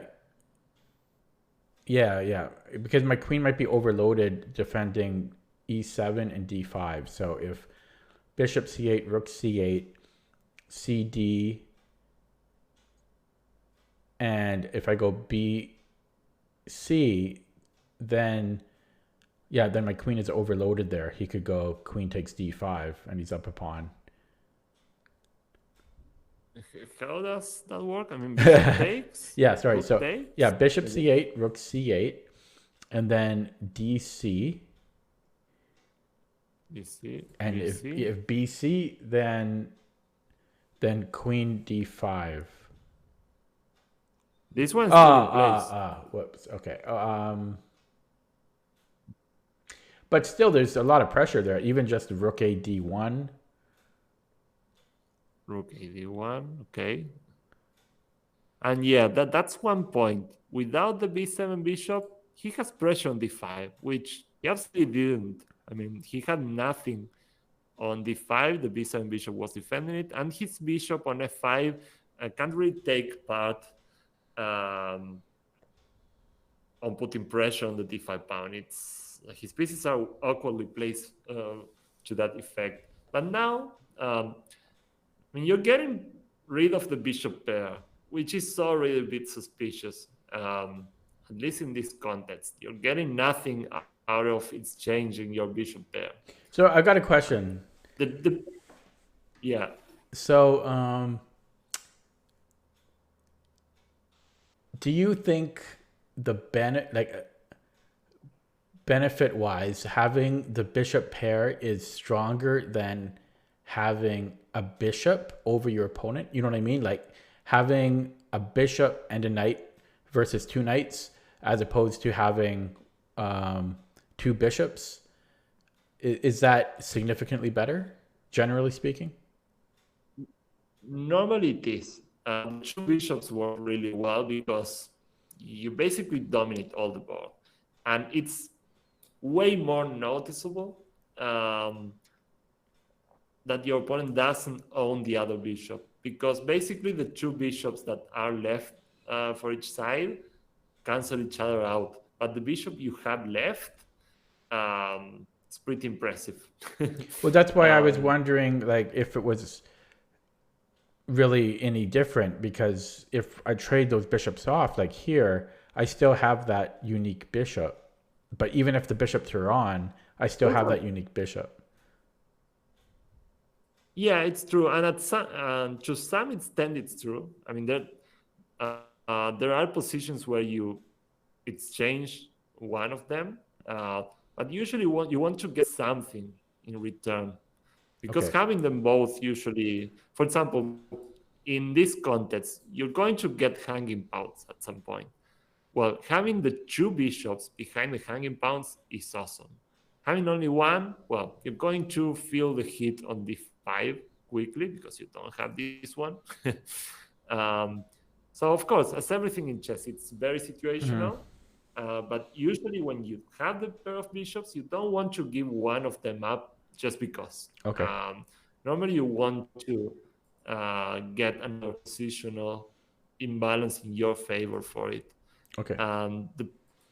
Because my queen might be overloaded defending e7 and d5. So if bishop c8, rook c8, cd, and if I go bc, then my queen is overloaded there. He could go queen takes d5, and he's up a pawn. How does that work? I mean, bishop takes? Yeah, sorry. So, takes? Yeah, bishop c8, rook c8, and then dc. BC. And BC. If bc, then queen d5. This one's still in place. Whoops. Okay. But still, there's a lot of pressure there. Even just rook a d1. Rook a d1. Okay. And yeah, that's one point. Without the b7 bishop, he has pressure on d5, which he absolutely didn't. I mean, he had nothing on d5. The b7 bishop was defending it, and his bishop on f5 can't really take part on putting pressure on the d5 pawn. His pieces are awkwardly placed to that effect. But now, when you're getting rid of the bishop pair, which is already a bit suspicious, at least in this context, you're getting nothing out of its changing your bishop pair. So I've got a question. Yeah. So, do you think the benefit-wise, having the bishop pair is stronger than having a bishop over your opponent? You know what I mean? Like having a bishop and a knight versus two knights, as opposed to having two bishops. Is that significantly better, generally speaking? Normally it is. Two bishops work really well because you basically dominate all the board. And it's way more noticeable that your opponent doesn't own the other bishop, because basically the two bishops that are left for each side cancel each other out. But the bishop you have left, it's pretty impressive. Well, that's why I was wondering, like, if it was really any different, because if I trade those bishops off, like here, I still have that unique bishop. But even if the bishops are on, I still have that unique bishop. Yeah, it's true, and to some extent, it's true. I mean, there are positions where you exchange one of them, but usually you want to get something in return, because having them both usually, for example, in this context, you're going to get hanging pawns at some point. Well, having the two bishops behind the hanging pawns is awesome. Having only one, well, you're going to feel the hit on d5 quickly because you don't have this one. So, of course, as everything in chess, it's very situational. But usually when you have the pair of bishops, you don't want to give one of them up just because. Normally you want to get another positional imbalance in your favor for it. The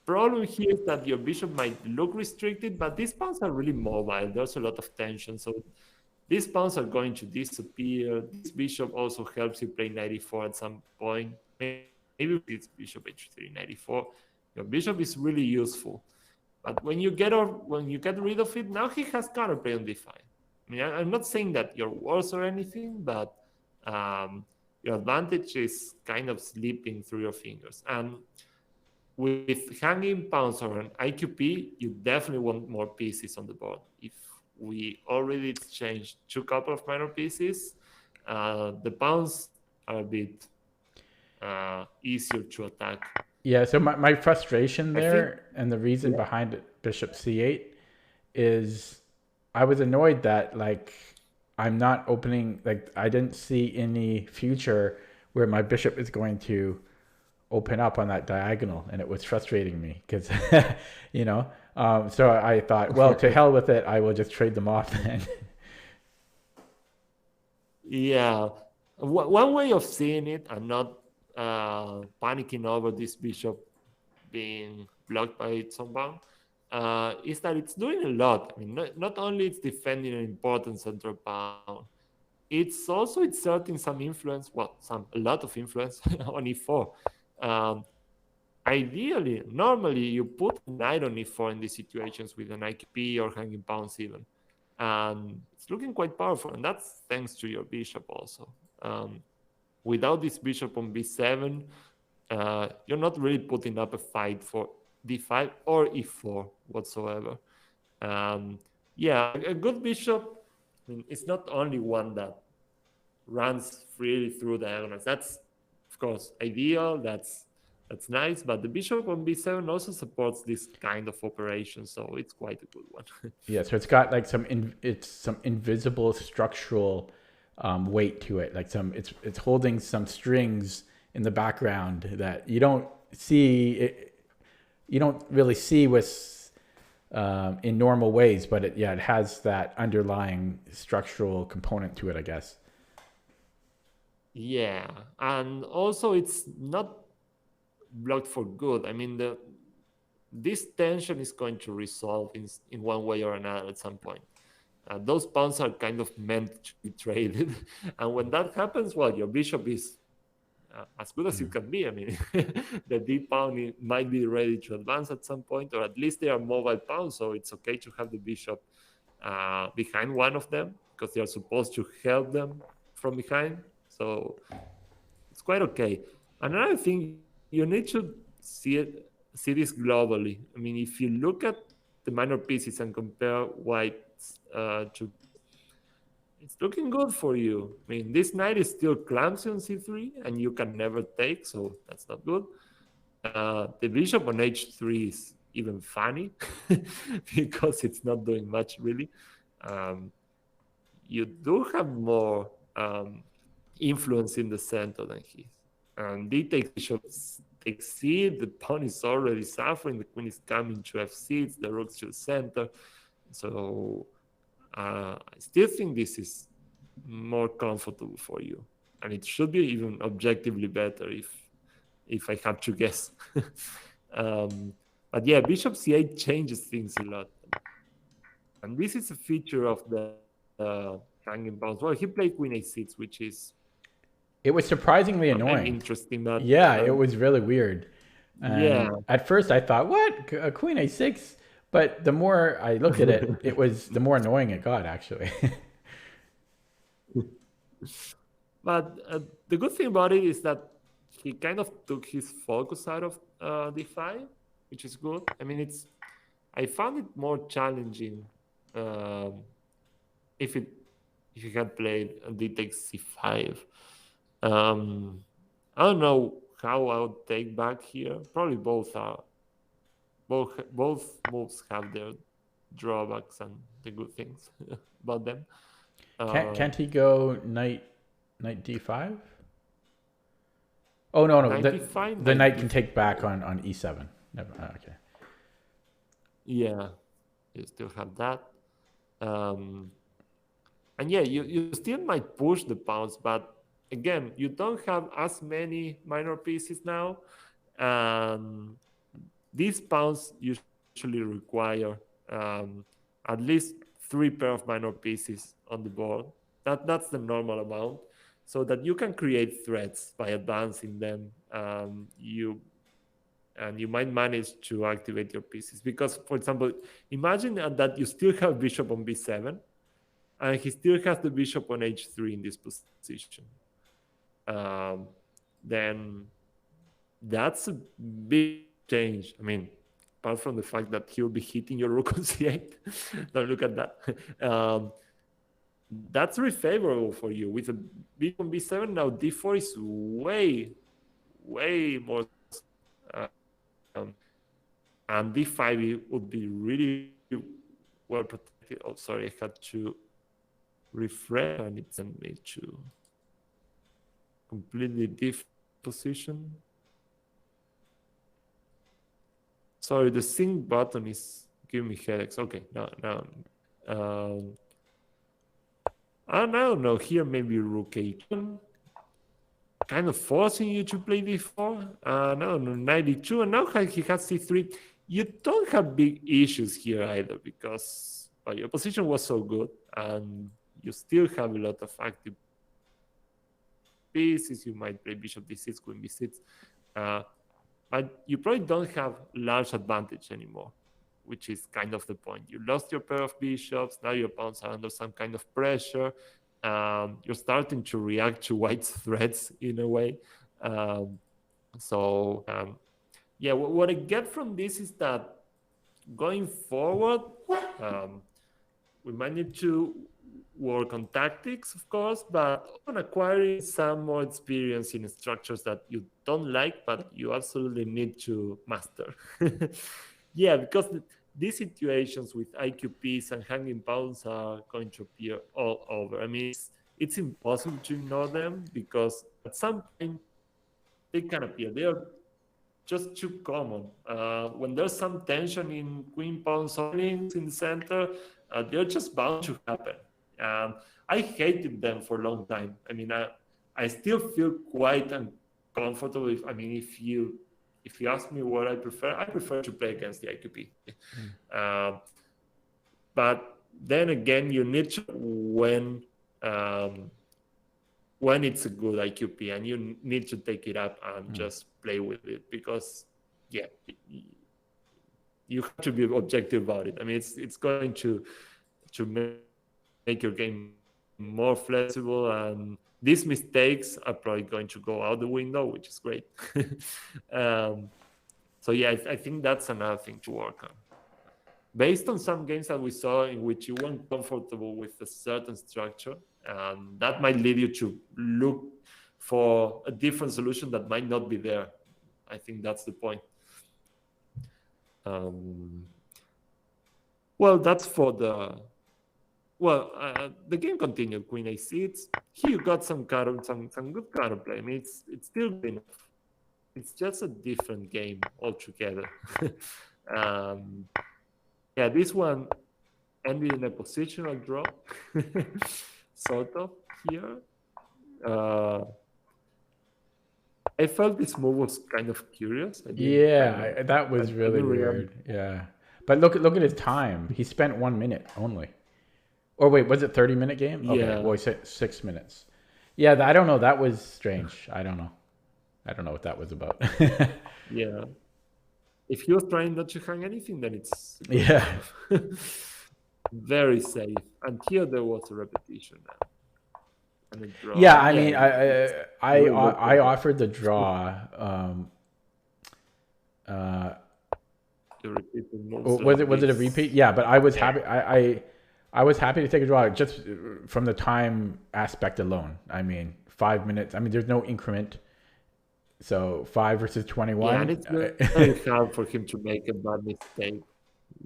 problem here is that your bishop might look restricted, but these pawns are really mobile. There's a lot of tension. So these pawns are going to disappear. This bishop also helps you play 94 at some point. Maybe it's bishop h3, 94. Your bishop is really useful. But when you get rid of it, now he has counterplay on d5. I mean, I'm not saying that you're worse or anything, but your advantage is kind of slipping through your fingers. And with hanging pawns or an IQP, you definitely want more pieces on the board. If we already exchanged a couple of minor pieces, the pawns are a bit easier to attack. Yeah, so my frustration there and the reason behind it, bishop c8, is I was annoyed that, like, I'm not opening, like, I didn't see any future where my bishop is going to open up on that diagonal, and it was frustrating me because, you know, so I thought, well, to hell with it, I will just trade them off then. Yeah, one way of seeing it, I'm not panicking over this bishop being blocked by someone, is that it's doing a lot. I mean, not only it's defending an important central pawn, it's also exerting some influence, a lot of influence on e4. Ideally, normally you put knight on e4 in these situations with an IQP or hanging pawns even. And it's looking quite powerful, and that's thanks to your bishop also. Without this bishop on b7, you're not really putting up a fight for d5 or e4 whatsoever. Yeah, a good bishop, I mean, it's not only one that runs freely through diagonals. That's, of course, ideal. That's nice. But the bishop on b7 also supports this kind of operation, so it's quite a good one. Yeah, so it's got like some invisible structural weight to it. Like it's holding some strings in the background that you don't see. You don't really see with in normal ways, but it has that underlying structural component to it, I guess. Yeah, and also it's not blocked for good. I mean, this tension is going to resolve in one way or another at some point. Those pawns are kind of meant to be traded, and when that happens, well, your bishop is as good as it can be. I mean, the d pawn might be ready to advance at some point, or at least they are mobile pawns, so it's okay to have the bishop behind one of them because they are supposed to help them from behind. So it's quite okay. Another thing, you need to see this globally. I mean, if you look at the minor pieces and compare white's to, it's looking good for you. I mean, this knight is still clumsy on c3, and you can never take, so that's not good. The bishop on h3 is even funny because it's not doing much really. You do have more influence in the center than his. And d takes bishop takes c, the pawn is already suffering, the queen is coming to f6, the rook's to the center. So I still think this is more comfortable for you, and it should be even objectively better if I had to guess. But yeah, bishop c8 changes things a lot, and this is a feature of the hanging pawns. Well, he played queen a6, which is it was surprisingly annoying. Interesting. That it was really weird. And at first I thought, what, a queen a6? But the more I looked at it, the more annoying it got, actually. But the good thing about it is that he kind of took his focus out of d5, which is good. I mean, I found it more challenging if he had played d takes c5. I don't know how I would take back here. Probably both moves have their drawbacks and the good things about them. Can't he go knight d5? Oh no, the knight can take back on e7. Never. Okay. Yeah, you still have that. And yeah, you still might push the pawns, but again, you don't have as many minor pieces now. These pawns usually require at least 3 pair of minor pieces on the board. That's the normal amount, so that you can create threats by advancing them. You might manage to activate your pieces, because, for example, imagine that you still have bishop on b7, and he still has the bishop on h3 in this position. Then that's a big change. I mean, apart from the fact that he'll be hitting your rook on c8, don't look at that. That's very favorable for you. With a bishop on b7, now d4 is way more. And d5 would be really well protected. Oh, sorry, I had to refresh, and it sent me to completely different position. Sorry, the sync button is giving me headaches. Okay, now. I don't know, here maybe rook a1, kind of forcing you to play d4. No, knight d2, and now he has c3. You don't have big issues here either, because your position was so good, and you still have a lot of active pieces. You might play bishop d6, queen b6, but you probably don't have large advantage anymore, which is kind of the point. You lost your pair of bishops. Now your pawns are under some kind of pressure. You're starting to react to white's threats in a way. Yeah, what I get from this is that going forward, we might need to work on tactics, of course, but on acquiring some more experience in structures that you don't like, but you absolutely need to master. Yeah, because these situations with IQPs and hanging pawns are going to appear all over. I mean, it's impossible to ignore them, because at some point they can appear. They are just too common. When there's some tension in queen pawn openings in the center, they're just bound to happen. I hated them for a long time. I mean, I still feel quite uncomfortable. If you ask me what I prefer to play against the IQP. But then again, you need to when it's a good IQP, and you need to take it up and just play with it, because you have to be objective about it. I mean, it's going to make your game more flexible, and these mistakes are probably going to go out the window, which is great. So yeah, I think that's another thing to work on. Based on some games that we saw in which you weren't comfortable with a certain structure, and that might lead you to look for a different solution that might not be there. I think that's the point. Well, that's for the... Well, the game continued. Queen a6. Here you got some good counterplay. I mean, it's still good enough. It's just a different game altogether. Yeah, this one, ended in a positional draw, sort of here. I felt this move was kind of curious. That was really weird. Yeah, but look at his time. He spent 1 minute only. Or wait, was it 30-minute game? Yeah. Okay, well, he said 6 minutes. Yeah, I don't know. That was strange. I don't know what that was about. Yeah. If you're trying not to hang anything, then it's very safe. And here there was a repetition now. And a draw. Yeah, I mean, I offered the draw. Was it a repeat? Yeah, but I was happy. I was happy to take a draw just from the time aspect alone. I mean, 5 minutes. I mean, there's no increment. So 5 versus 21. Yeah, and it's very hard for him to make a bad mistake.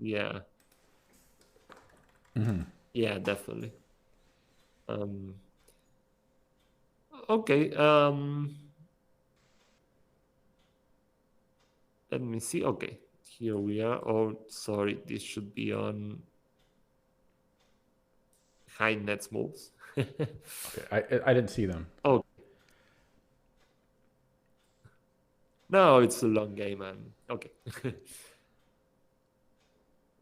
Yeah. Mm-hmm. Yeah, definitely. Okay. Let me see. Okay, here we are. Oh, sorry, this should be on high nets moves. Okay, I didn't see them. Oh. No, it's a long game, man. Okay.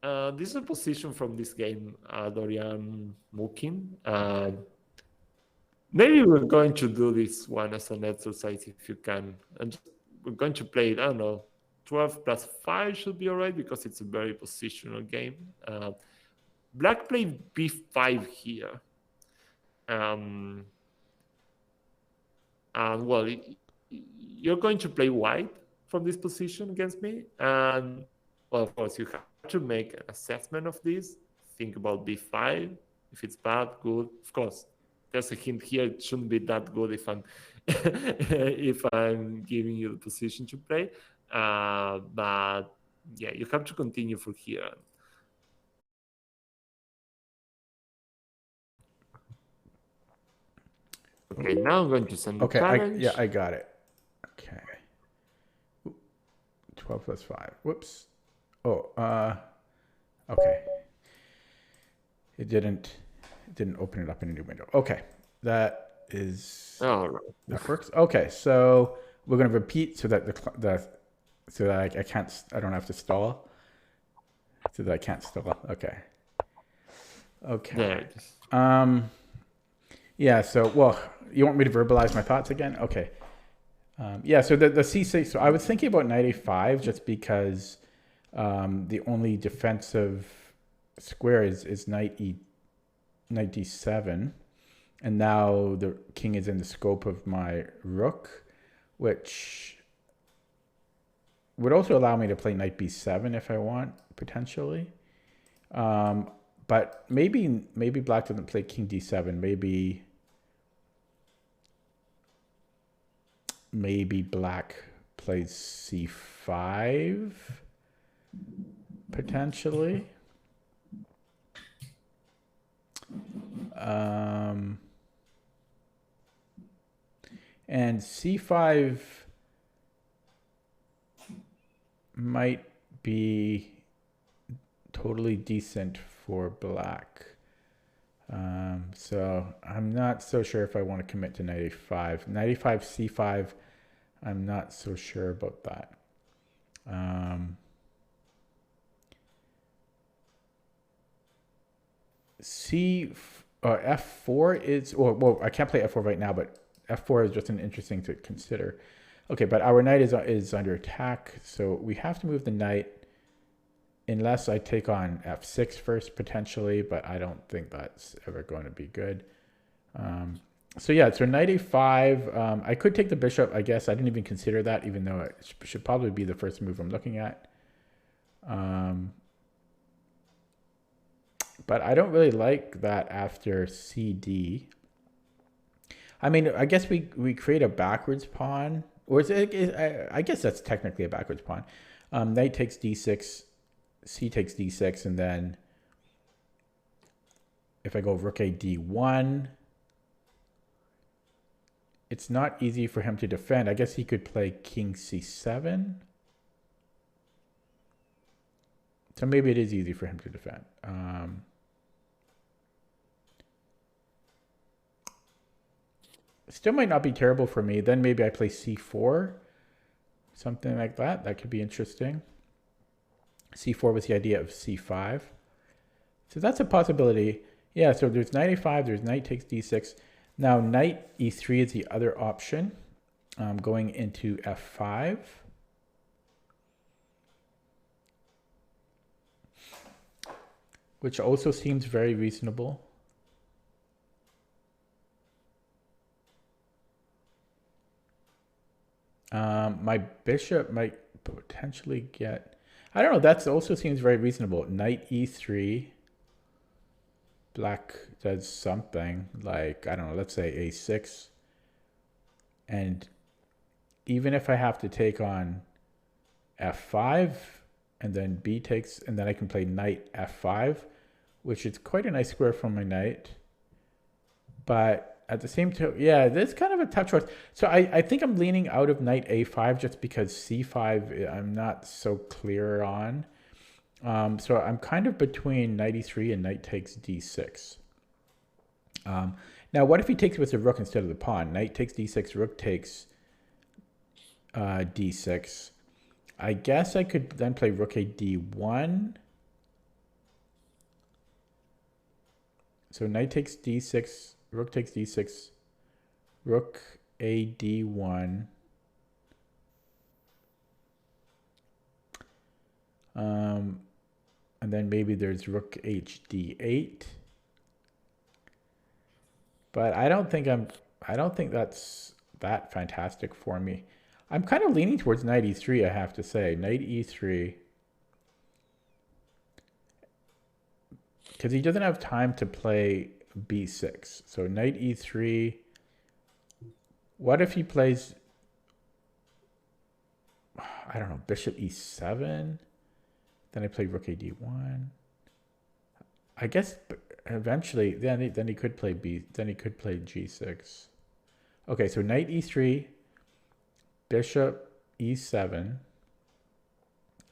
This is a position from this game, Dorian Mukin. Maybe we're going to do this one as an exercise if you can. And we're going to play it, I don't know, 12 plus 5 should be all right because it's a very positional game. Black played b5 here. And well, you're going to play white from this position against me. And well, of course, you have to make an assessment of this. Think about b5. If it's bad, good. Of course, there's a hint here. It shouldn't be that good if I'm if I'm giving you the position to play. But yeah, you have to continue from here. Okay, now I'm going to send the challenge. I got it. Okay. 12 plus 5. Whoops. Oh, okay. It didn't open it up in a new window. Okay. That works. Okay, so we're going to repeat so that I don't have to stall. So that I can't stall. Okay. There it is. Yeah, so, well, you want me to verbalize my thoughts again? Okay. Yeah, so the C6, so I was thinking about knight a5 just because the only defensive square is knight d7. And now the king is in the scope of my rook, which would also allow me to play knight b7 if I want, potentially. But maybe black doesn't play king d7. Maybe black plays c5, potentially. And c5 might be totally decent for black. So I'm not so sure if I want to commit to knight a5. Knight a5, c5, I'm not so sure about that. F4 is, well, I can't play F4 right now, but F4 is just an interesting to consider. Okay, but our knight is under attack, so we have to move the knight unless I take on F6 first, potentially, but I don't think that's ever going to be good. So yeah, so knight a5, I could take the bishop, I guess. I didn't even consider that, even though it should probably be the first move I'm looking at. But I don't really like that after CD. I mean, I guess we create a backwards pawn, or I guess that's technically a backwards pawn. Knight takes d6, c takes d6, and then if I go rook a d1, it's not easy for him to defend. I guess he could play king c7. So maybe it is easy for him to defend. Still might not be terrible for me. Then maybe I play c4, something like that. That could be interesting. c4 was the idea of c5. So that's a possibility. Yeah, so there's knight a5, there's knight takes d6. Now knight e3 is the other option, going into f5. Which also seems very reasonable. My bishop might potentially get... I don't know, that also seems very reasonable. Knight e3. Black does something like, I don't know, let's say a6. And even if I have to take on f5, and then b takes, and then I can play knight f5, which is quite a nice square from my knight. But at the same time, yeah, this is kind of a tough choice. So I think I'm leaning out of knight a5 just because c5 I'm not so clear on. So I'm kind of between knight e3 and knight takes d6. Now, what if he takes with the rook instead of the pawn? Knight takes d6, rook takes d6. I guess I could then play rook a d1. So knight takes d6, rook takes d6, rook a d1. And then maybe there's rook h d8. But I don't think that's that fantastic for me. I'm kind of leaning towards knight e3, I have to say. Knight e3. Because he doesn't have time to play b6. So knight e3. What if he plays, I don't know, bishop e7? Then I play rook a d1. I guess eventually, then he could play g6. Okay, so knight e3, bishop e7.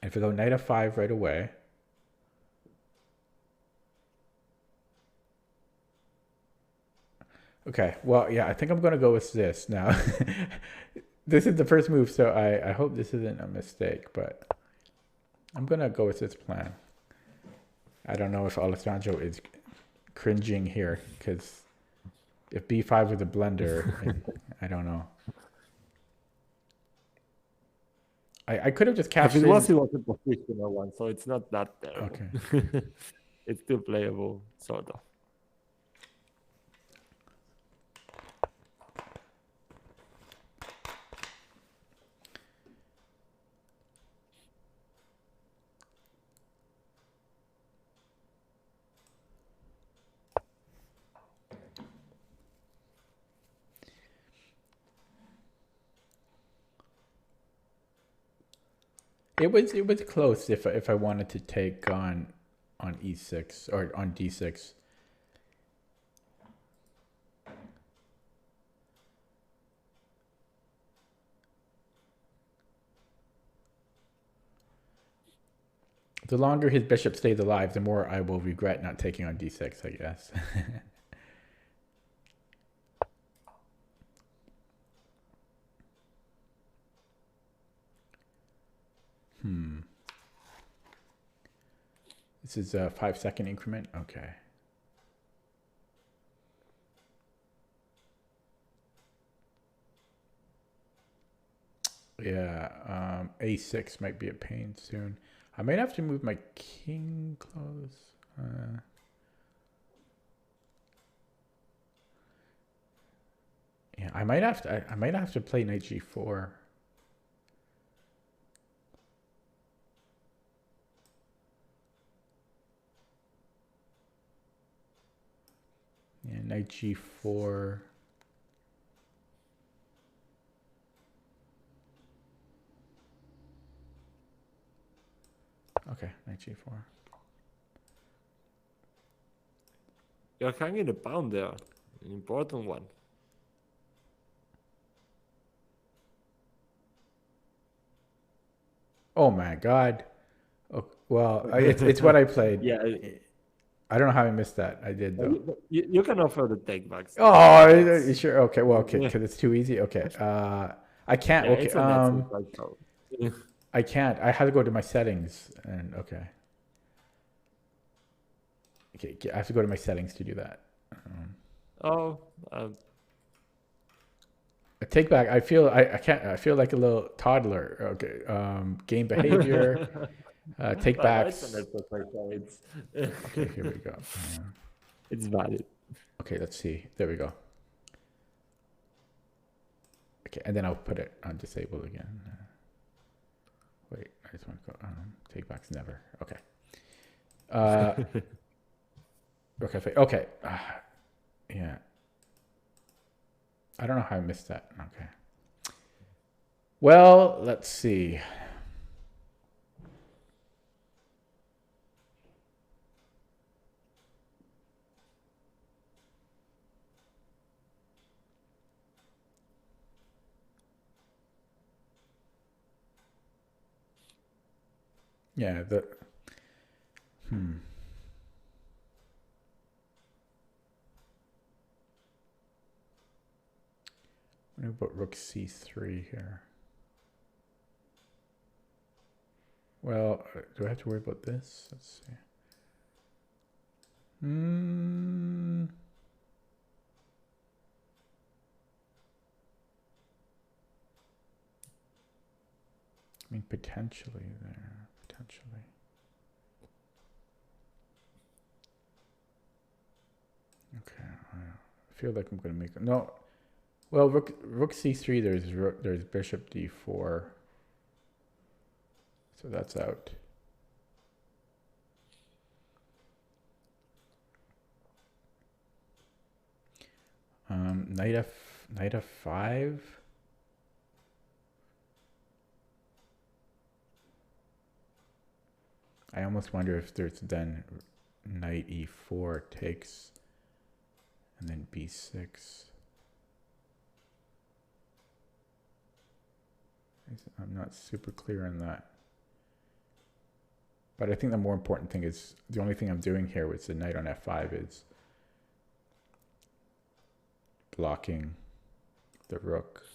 If I go knight f5 right away. Okay, well, yeah, I think I'm going to go with this now. This is the first move, so I hope this isn't a mistake, but I'm going to go with this plan. I don't know if Alessandro is cringing here, because if b5 was a blunder, I don't know. I could have just cashed in. If it was a positional one, so it's not that terrible. Okay. It's still playable, sort of. It was close if I wanted to take on e6 or on d6. The longer his bishop stays alive, the more I will regret not taking on d6, I guess. This is a 5-second increment. Okay. Yeah, a6 might be a pain soon. I might have to move my king close. Yeah, I might have to play knight g4. Yeah, knight g4. Okay, knight g4. You're hanging a pawn there, an important one. Oh my god. Oh, well, it's what I played. Yeah. I don't know how I missed that. I did though. You can offer the take backs. Oh, sure. Okay. Well, okay, because it's too easy. Okay. I can't. Yeah, Okay. it's a net right now. I can't. I have to go to my settings and okay. Okay. I have to go to my settings to do that. A take back. I feel. I can't. I feel like a little toddler. Okay. Game behavior. Take backs. Okay. Here we go. It's valid. Okay. Let's see. There we go. Okay, and then I'll put it on disable again. Wait, I just want to go take backs never. Okay. Okay. Yeah. I don't know how I missed that. Okay. Well, let's see. Yeah, What about rook c3 here? Well, do I have to worry about this? Let's see. I mean, potentially there. Potentially. Okay, I feel like I'm going to make no. Well, rook c3. There's bishop d4. So that's out. Knight f5. I almost wonder if there's then knight e4 takes, and then b6. I'm not super clear on that. But I think the more important thing is, the only thing I'm doing here with the knight on f5 is blocking the rook.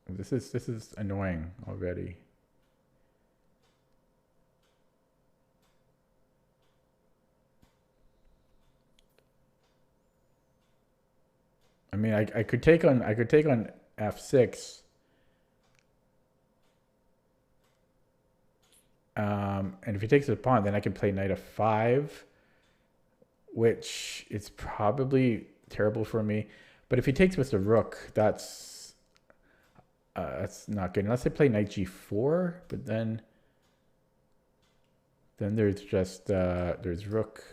This is annoying already. I mean, I could take on f6. And if he takes the pawn, then I can play knight f5, which is probably terrible for me. But if he takes with the rook, that's not good. Unless I play knight g4, but then there's just there's rook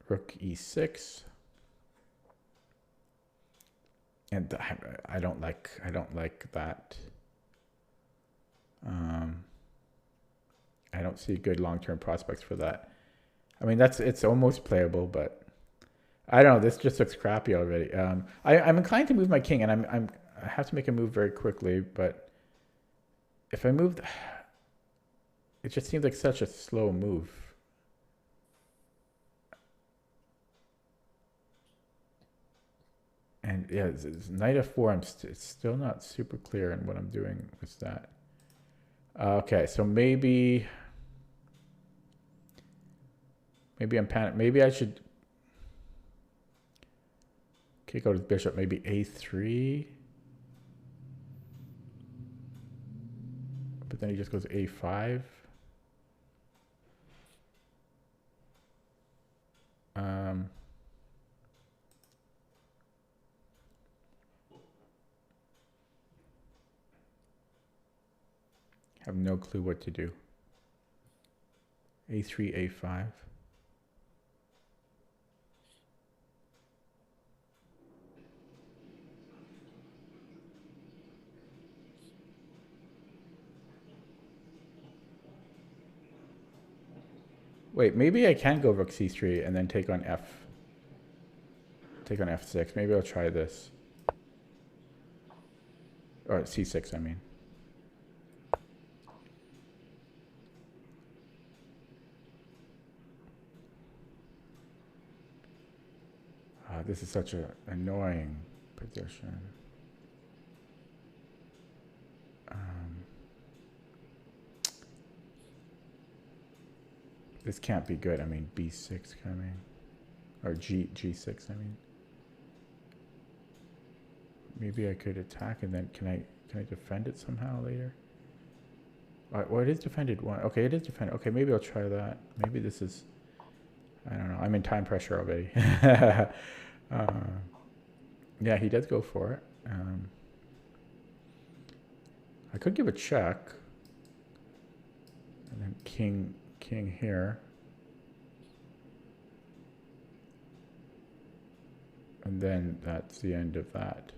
e6. And I don't like that. I don't see good long-term prospects for that. I mean, it's almost playable, but I don't know. This just looks crappy already. I'm inclined to move my king, and I have to make a move very quickly. But if I move, it just seems like such a slow move. And yeah, knight f4. It's still not super clear on what I'm doing with that. Okay, so maybe I'm panicked. Maybe I should kick out his bishop. Maybe a3. But then he just goes a5. Have no clue what to do. a3, a5. Wait, maybe I can go rook c3 and then take on f6. Maybe I'll try this. Or c6, I mean. This is such an annoying position. This can't be good. I mean, b6 coming, or g6. I mean, maybe I could attack and then can I defend it somehow later? Well, it is defended one. Okay, it is defended. Okay, maybe I'll try that. Maybe this is. I don't know. I'm in time pressure already. Yeah, he does go for it. I could give a check, and then king here, and then that's the end of that.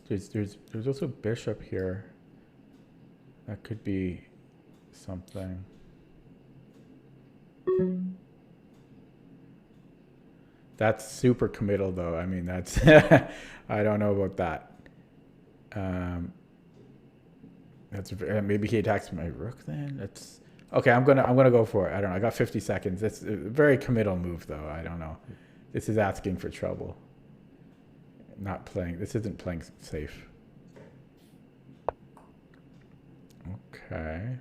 There's also bishop here. That could be something. That's super committal, though. I mean, that's I don't know about that. That's maybe he attacks my rook then. That's okay. I'm gonna go for it. I don't know. I got 50 seconds. It's a very committal move, though. I don't know. This is asking for trouble. Not playing. This isn't playing safe. Okay.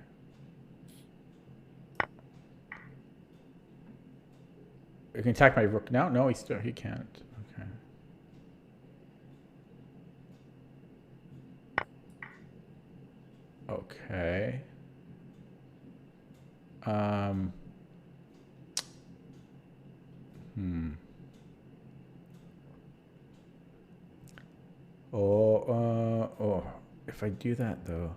You can attack my rook now? No, he can't. Okay. Okay. If I do that though.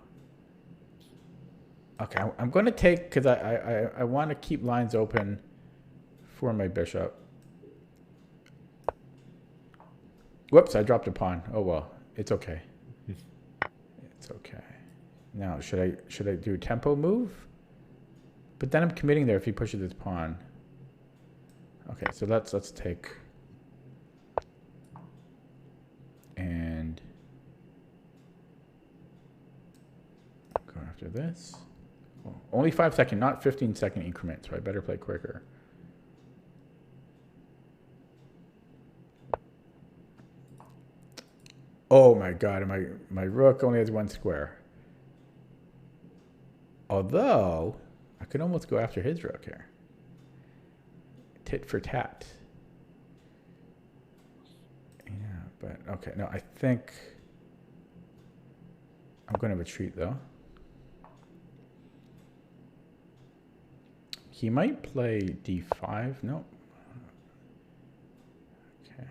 Okay, I'm going to take, because I want to keep lines open for my bishop. Whoops, I dropped a pawn. Oh well, it's okay. It's okay. Now, should I do a tempo move? But then I'm committing there if he pushes his pawn. Okay, so let's take. And go after this. Oh, only 5-second, not 15-second increments, so I better play quicker. Oh my god, my rook only has 1 square. Although, I could almost go after his rook here. Tit for tat. Yeah, but okay, no, I think I'm going to retreat though. He might play d5. No. Okay.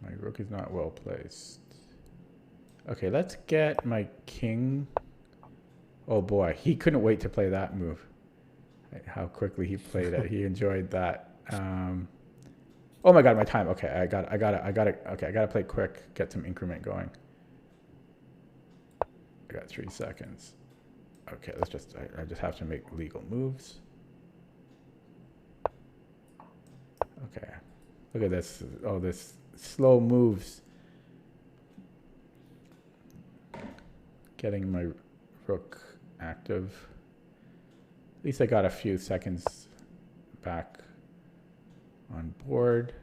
My rook is not well placed. Okay, let's get my king. Oh boy, he couldn't wait to play that move. How quickly he played it. He enjoyed that. Oh my god, my time. Okay, I got it. Okay, I got to play quick, get some increment going. I got 3 seconds. Okay, let's just, I just have to make legal moves. Okay, look at this. Oh, this slow moves. Getting my rook active. At least I got a few seconds back on board.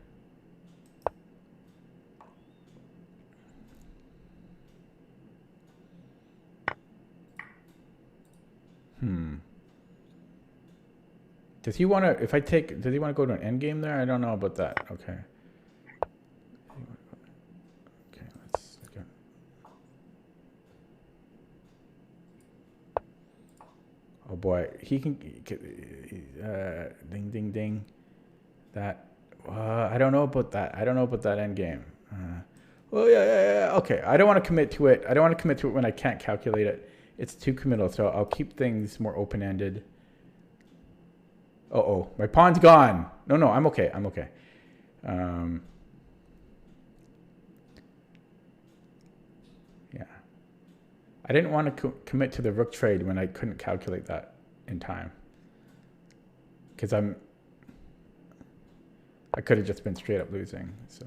Does he want to, if I take, does he want to go to an endgame there? I don't know about that. Okay. Okay, let's go. Oh boy, he can, ding, ding, ding. That, I don't know about that. I don't know about that endgame. Oh yeah. Okay, I don't want to commit to it. I don't want to commit to it when I can't calculate it. It's too committal, so I'll keep things more open-ended. Uh-oh, my pawn's gone. No, I'm okay. I'm okay. Yeah. I didn't want to commit to the rook trade when I couldn't calculate that in time. Because I could have just been straight up losing. So,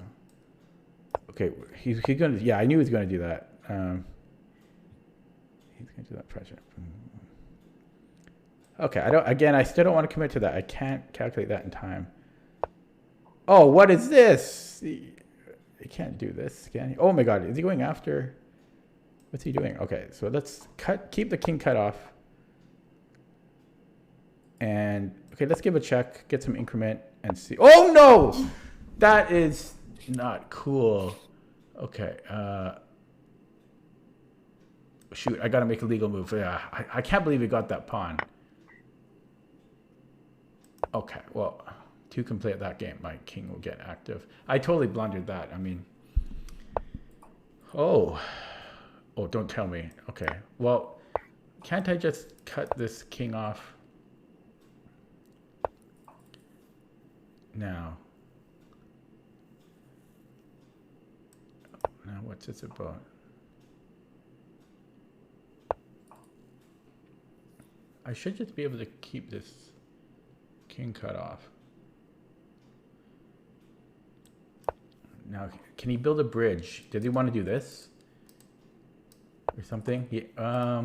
okay, he's gonna. Yeah, I knew he was gonna do that. He's gonna do that pressure. Okay, I still don't want to commit to that. I can't calculate that in time. Oh, what is this? You can't do this, can he? Oh my God, is he going after? What's he doing? Okay, so let's keep the king cut off. And okay, let's give a check, get some increment, and see. Oh no, that is not cool. Okay, shoot, I gotta make a legal move. Yeah, I can't believe he got that pawn. Okay, well, to complete that game, my king will get active. I totally blundered that. I mean, oh, don't tell me. Okay, well, can't I just cut this king off? Now, what's this about? I should just be able to keep this king cut off. Now, can he build a bridge? Does he want to do this? Or something? Yeah,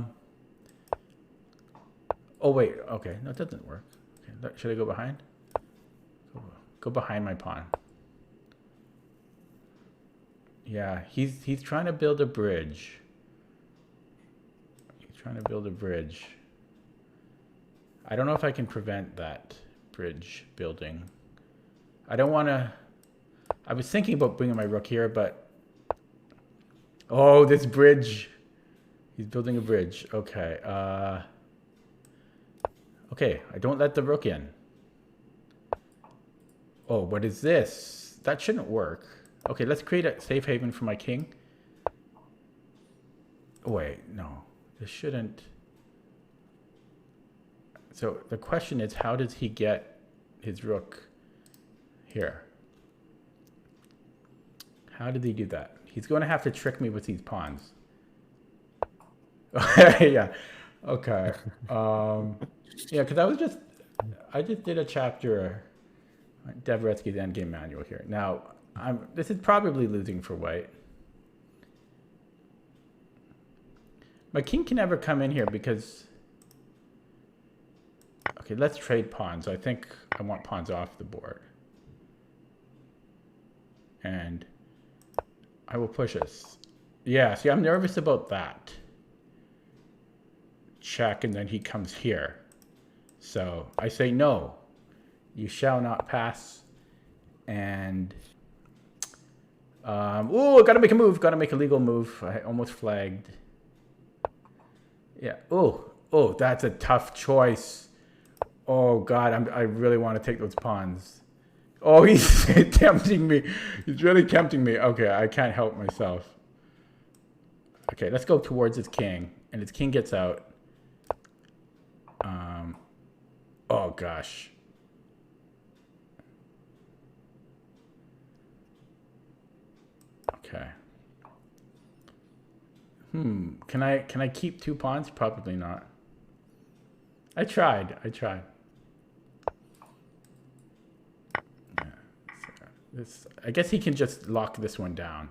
oh, wait. Okay. No, it doesn't work. Okay. Should I go behind? Go behind my pawn. Yeah, he's trying to build a bridge. He's trying to build a bridge. I don't know if I can prevent that bridge building. I don't want to... I was thinking about bringing my rook here, but... Oh, this bridge. He's building a bridge. Okay. Okay, I don't let the rook in. Oh, what is this? That shouldn't work. Okay, let's create a safe haven for my king. Oh, wait, no. This shouldn't... So the question is, how does he get his rook here? How did he do that? He's going to have to trick me with these pawns. Yeah. Okay. Yeah, because I just did a chapter, Dvoretsky's Endgame Manual here. Now, this is probably losing for white. My king can never come in here because... Okay, let's trade pawns. I think I want pawns off the board. And I will push us. Yeah, see, I'm nervous about that. Check, and then he comes here. So I say, no, you shall not pass. And, oh, gotta make a move, gotta make a legal move. I almost flagged. Yeah, oh, that's a tough choice. Oh, God, I really want to take those pawns. Oh, he's tempting me. He's really tempting me. Okay, I can't help myself. Okay, let's go towards his king. And his king gets out. Oh, gosh. Okay. Can I keep 2 pawns? Probably not. I tried. Yeah. So I guess he can just lock this one down.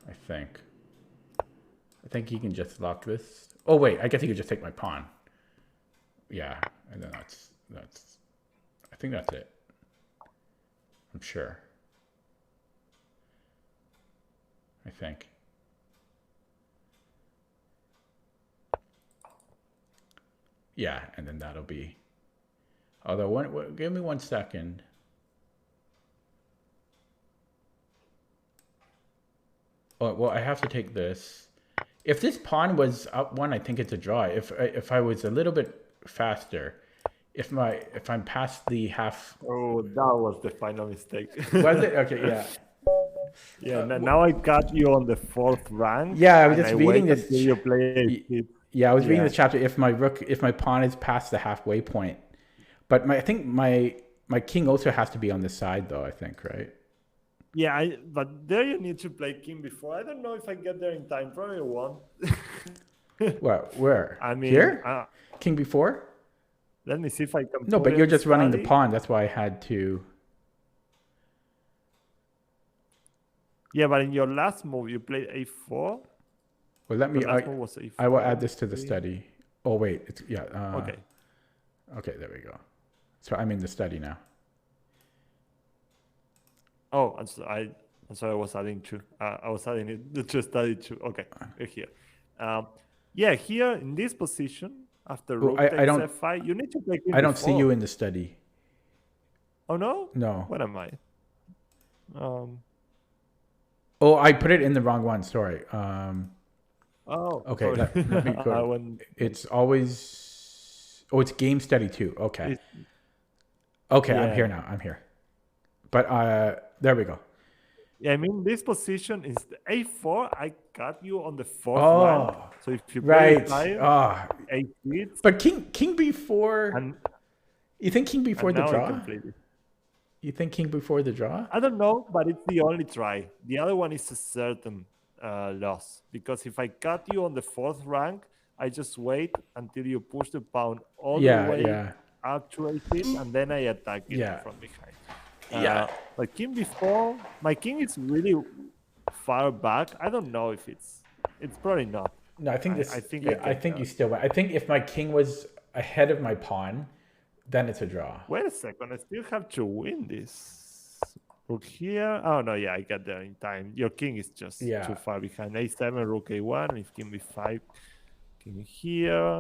I think he can just lock this. Oh wait, I guess he could just take my pawn. Yeah, and then that's I think that's it. I'm sure. I think. Yeah, and then that'll be... Although, give me 1 second. Oh, well, I have to take this. If this pawn was up 1, I think it's a draw. If I was a little bit faster, if I'm past the half... Oh, that was the final mistake. Was it? Okay, yeah. Yeah, now I got you on the 4th rank. Yeah, I was just reading this. You play yeah, I was reading this chapter. If my pawn is past the halfway point, but I think my king also has to be on this side, though. I think, right? Yeah, but there you need to play king before. I don't know if I get there in time. Probably won't. Well, where? I mean, here? King before? Let me see if I can. No, but you're just running the pawn. That's why I had to. Yeah, but in your last move, you played a4. Well, let me. Last move was a4. I will add this to the study. Oh wait, it's okay. Okay, there we go. So I'm in the study now. Oh, I'm sorry. I was adding two. I was adding it to study two. Okay, we're here. Yeah, here in this position after rook takes f5, you need to play. I don't see you in the study. Oh no? No. What am I? Oh, I put it in the wrong one. Sorry. Oh. Okay. Let me go. It's always. Oh, it's game study too. Okay. Okay, yeah. I'm here now. I'm here. But there we go. Yeah, I mean this position is a4. I got you on the fourth rank. So if you play a6. But king b4. You think king b4 the draw? You think king before the draw? I don't know, but it's the only try. The other one is a certain loss. Because if I cut you on the fourth rank, I just wait until you push the pawn all the way up to a6, and then I attack you from behind. But king before, my king is really far back. I don't know if it's probably not. No, I think I think you still win. I think if my king was ahead of my pawn, then it's a draw. Wait a second, I still have to win this. Rook here. Oh no, yeah, I got there in time. Your king is just too far behind. A7, rook a1, and if king b5, king here.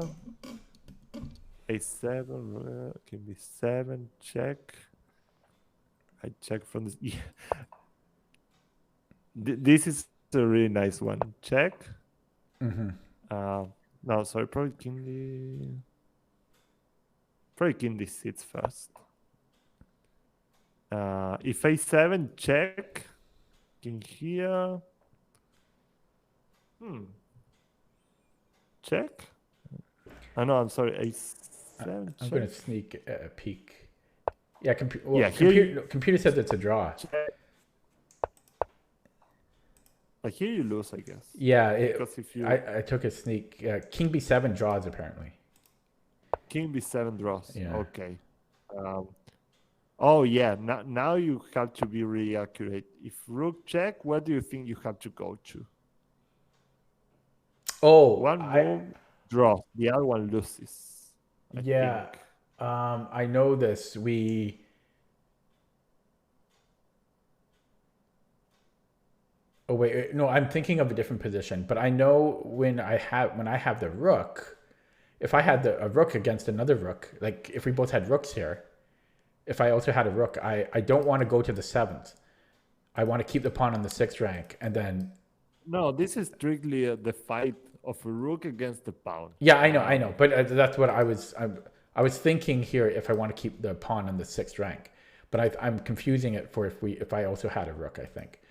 A7, king b7, check. I check from this. Yeah. This is a really nice one. Check. Mm-hmm. No, sorry, probably king d6 first. If a7, check. King here. Check. Oh no, I'm sorry. A7. I'm going to sneak a peek. Yeah, computer says it's a draw. Check. Like here you lose, I guess. Yeah, because if you, I took a sneak. King b7 draws apparently. King b7 draws. Yeah. Okay. Oh yeah. Now you have to be really accurate. If rook check, where do you think you have to go to? Oh, one move draw. The other one loses. I think. I know this. Oh wait, no, I'm thinking of a different position. But I know when I have the rook, if I had a rook against another rook, like if we both had rooks here, if I also had a rook, I don't want to go to the 7th. I want to keep the pawn on the 6th rank, and then. No, this is strictly the fight of a rook against the pawn. Yeah, I know, but that's what I was thinking here. If I want to keep the pawn on the 6th rank, but I'm confusing it for if I also had a rook, I think.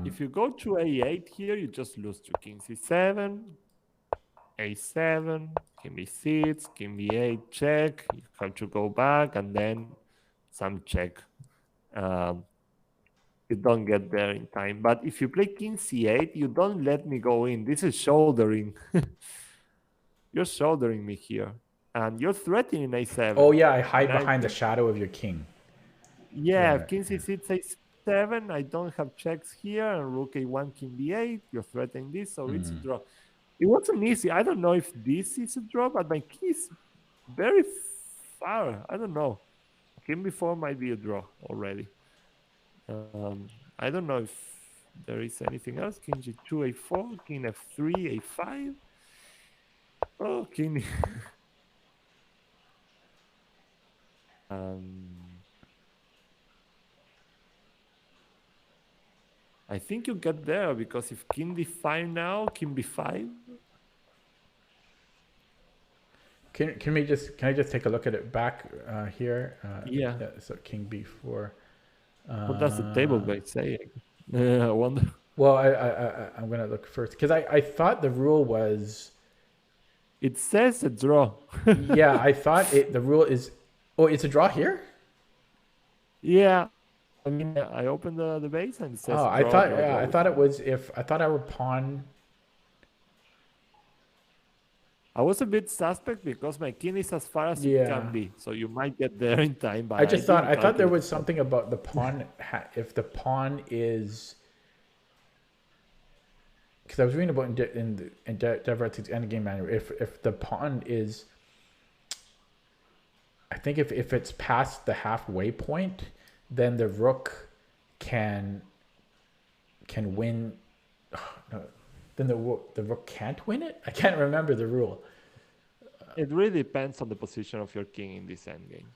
If you go to a8 here, you just lose to king c7, a7, king b6, king b8, check. You have to go back and then some check. You don't get there in time. But if you play king c8, you don't let me go in. This is shouldering. You're shouldering me here. And you're threatening a7. Oh, yeah, I hide behind the shadow of your king. Yeah, king c6, a7. I don't have checks here. And rook a1, king b8. You're threatening this, so it's a draw. It wasn't easy. I don't know if this is a draw, but my king is very far. I don't know. King b4 might be a draw already. I don't know if there is anything else. King g2, a4, king f3, a5. Oh, king. I think you get there because if king d5 now, king b5. Can I just take a look at it back here? Yeah. So king b4. What does the table guy say? I wonder. Well, I'm gonna look first because I thought the rule was. It says a draw. Yeah, I thought the rule is. Oh, it's a draw here. Yeah, I mean, I opened the base and it says. Oh, I thought it was if I thought our pawn. I was a bit suspect because my king is as far as it can be, so you might get there in time. But I thought there was something about the pawn. If the pawn is, because I was reading about in Devereaux's endgame manual, if the pawn is, I think if it's past the halfway point, then the rook can win. No, then the rook can't win it. I can't remember the rule. It really depends on the position of your king in this endgame,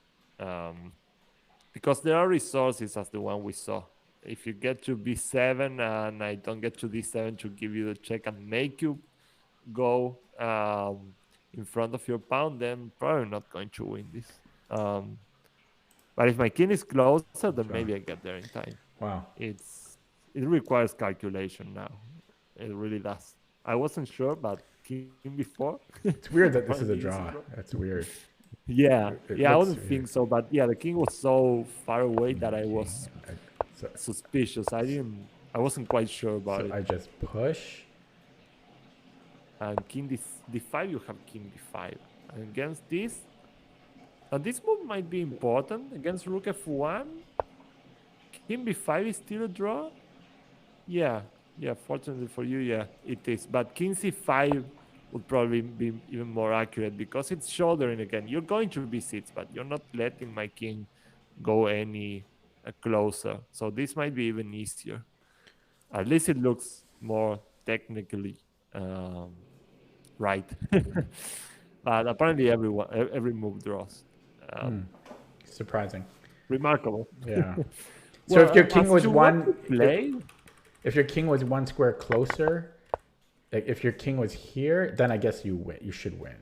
because there are resources as the one we saw. If you get to b7 and I don't get to d7 to give you the check and make you go in front of your pawn, then probably not going to win this. But if my king is closer, then maybe I get there in time. Wow. It requires calculation now. It really does. I wasn't sure, but king before. It's weird that this is a draw. That's weird. Yeah, I wouldn't think so, but yeah, the king was so far away that I was suspicious. I wasn't quite sure about it. I just push. And king d5, you have king d5. And against this, this move might be important. Against rook f1, king b5 is still a draw. Yeah, fortunately for you, yeah, it is. But king c5 would probably be even more accurate because it's shouldering again. You're going to b6, but you're not letting my king go any closer. So this might be even easier. At least it looks more technically right. But apparently every move draws. Surprising. Remarkable. Yeah. So if your king was if your king was one square closer, like if your king was here, then I guess you win. You should win.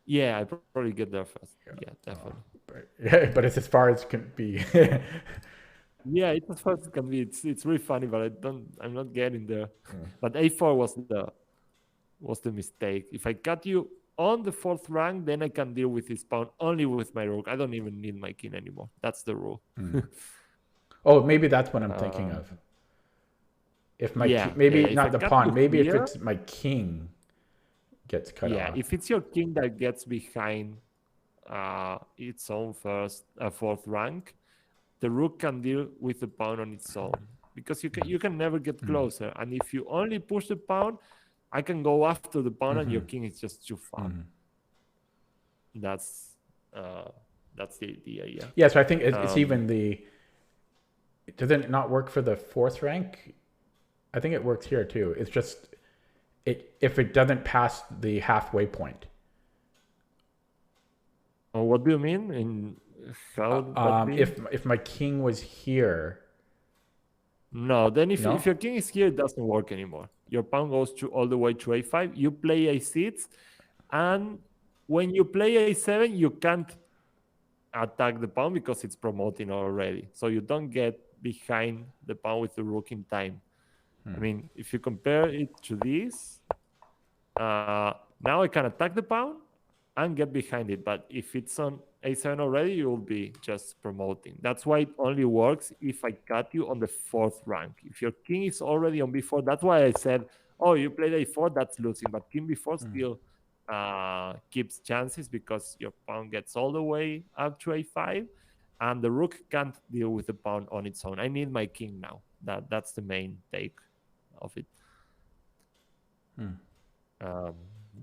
Yeah, I probably get there first. Yeah, definitely. But it's as far as it can be. Yeah, it's as far as it can be. It's really funny, but I'm not getting there. But a4 was the mistake. If I cut you on the 4th rank, then I can deal with this pawn only with my rook. I don't even need my king anymore. That's the rule. Oh, maybe that's what I'm thinking of. If my not the pawn, maybe if it's my king gets cut off. Yeah, if it's your king that gets behind its own 4th rank, the rook can deal with the pawn on its own because you can never get closer. And if you only push the pawn, I can go after the pawn and your king is just too far. That's the idea. Yeah. Yeah. So I think it's even does it not work for the 4th rank? I think it works here too. It's just if it doesn't pass the halfway point. Oh, what do you mean? If my king was here. No, then if your king is here, it doesn't work anymore. Your pawn goes all the way to a5. You play a6, and when you play a7, you can't attack the pawn because it's promoting already. So you don't get behind the pawn with the rook in time. I mean, if you compare it to this, now I can attack the pawn and get behind it. But if it's on a7 already, you will be just promoting. That's why it only works if I cut you on the 4th rank. If your king is already on b4, that's why I said, oh, you played a4, that's losing. But king b4 still keeps chances because your pawn gets all the way up to a5, and the rook can't deal with the pawn on its own. I need my king now. That's the main take of it.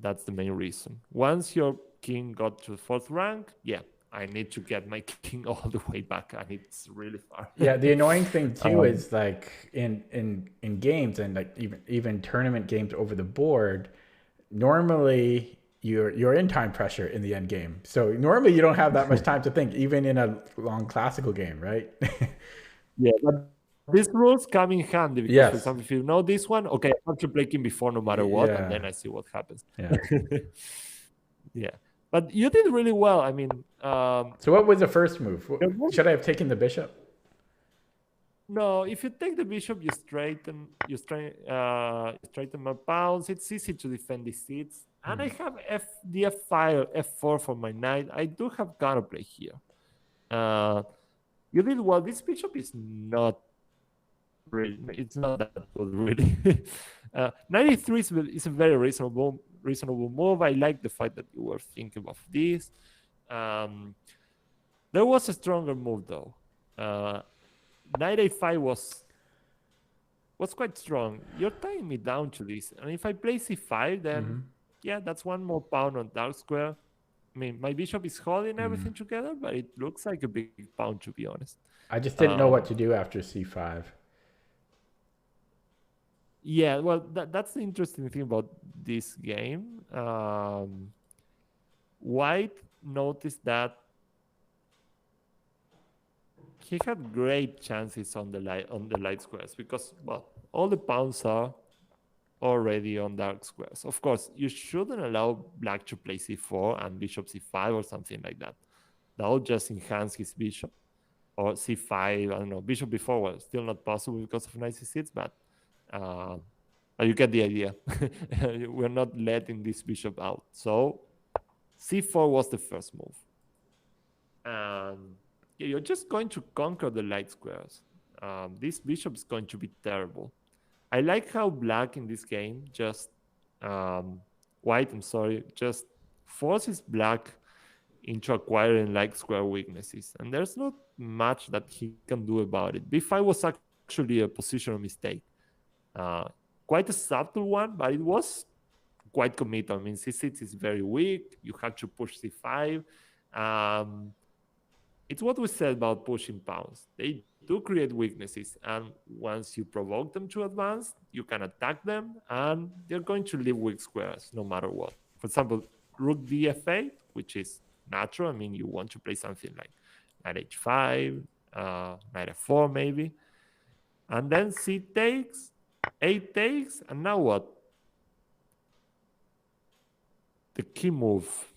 That's the main reason. Once your king got to the 4th rank, I need to get my king all the way back, and it's really far. Yeah, the annoying thing too is like in games and like even tournament games over the board, normally you're in time pressure in the end game. So normally you don't have that much time to think, even in a long classical game, right? Yeah, but these rules come in handy because, for example, if you know this one, okay, I have to play king before no matter what, and then I see what happens. Yeah. Yeah. But you did really well. I mean, so what was the first move? Should I have taken the bishop? No, if you take the bishop, you straighten my pawns. It's easy to defend the seats. And I have the f4 for my knight. I do have counterplay here. You did well. This bishop is not really. It's not that good, really. Knight e3 is a very reasonable move. I like the fact that you were thinking of this. There was a stronger move though. Knight a5 was quite strong. You're tying me down to this, and if I play c5, then yeah, that's one more pawn on dark square. I mean, my bishop is holding everything together, but it looks like a big pawn, to be honest. I just didn't know what to do after c5. Yeah, well, that's the interesting thing about this game. White noticed that he had great chances on the light squares because, well, all the pawns are already on dark squares. Of course, you shouldn't allow black to play c4 and bishop c5 or something like that. That will just enhance his bishop. Or c5, I don't know, bishop b4 was still not possible because of knight c6, but you get the idea. We're not letting this bishop out. So c4 was the first move. And you're just going to conquer the light squares. This bishop is going to be terrible. I like how black in this game white, just forces black into acquiring light square weaknesses. And there's not much that he can do about it. b5 was actually a positional mistake. Quite a subtle one, but it was quite committal. I mean, c6 is very weak. You have to push c5. It's what we said about pushing pawns. They do create weaknesses, and once you provoke them to advance, you can attack them, and they're going to leave weak squares no matter what. For example, rook df8, which is natural. I mean, you want to play something like knight h5, knight f4 maybe, and then c takes, a takes, and now what? The key move.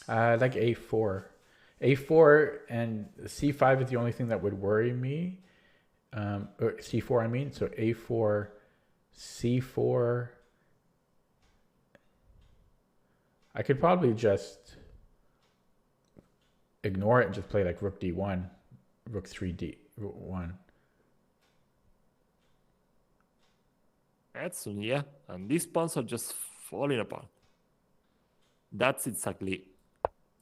Like a4. A4 and c5 is the only thing that would worry me. Or c4, I mean. So a4, c4. I could probably just ignore it and just play like rook d1, rook 3d1. Excellent, yeah. And these pawns are just falling apart. That's exactly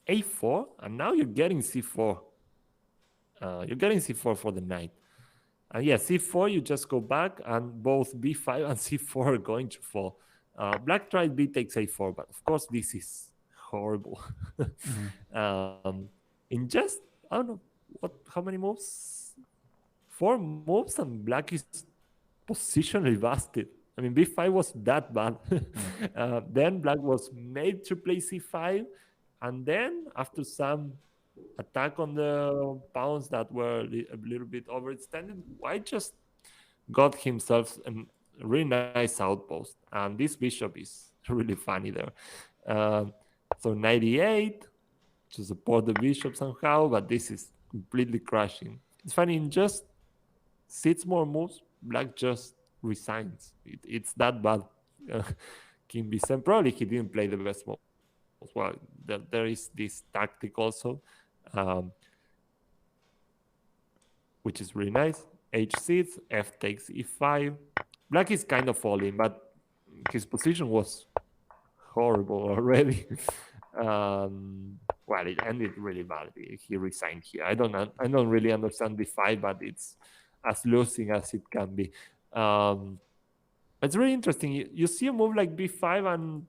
a4, and now you're getting c4. You're getting c4 for the knight. And yeah, c4, you just go back, and both b5 and c4 are going to fall. Black tried b takes a4, but of course this is horrible. In just, I don't know, how many moves? 4 moves, and black is positionally busted. I mean, b5 was that bad. Then black was made to play c5, and then after some attack on the pawns that were a little bit overextended, white just got himself a really nice outpost, and this bishop is really funny there. So 98 to support the bishop somehow, but this is completely crashing. It's funny, in just 6 more moves, black just resigns. It's that bad. King b7, probably he didn't play the best move. Well, there is this tactic also, which is really nice. h6, f takes e5. Black is kind of falling, but his position was horrible already. Well, it ended really badly. He resigned here. I don't really understand b5, but it's as losing as it can be. It's really interesting. You see a move like b5, and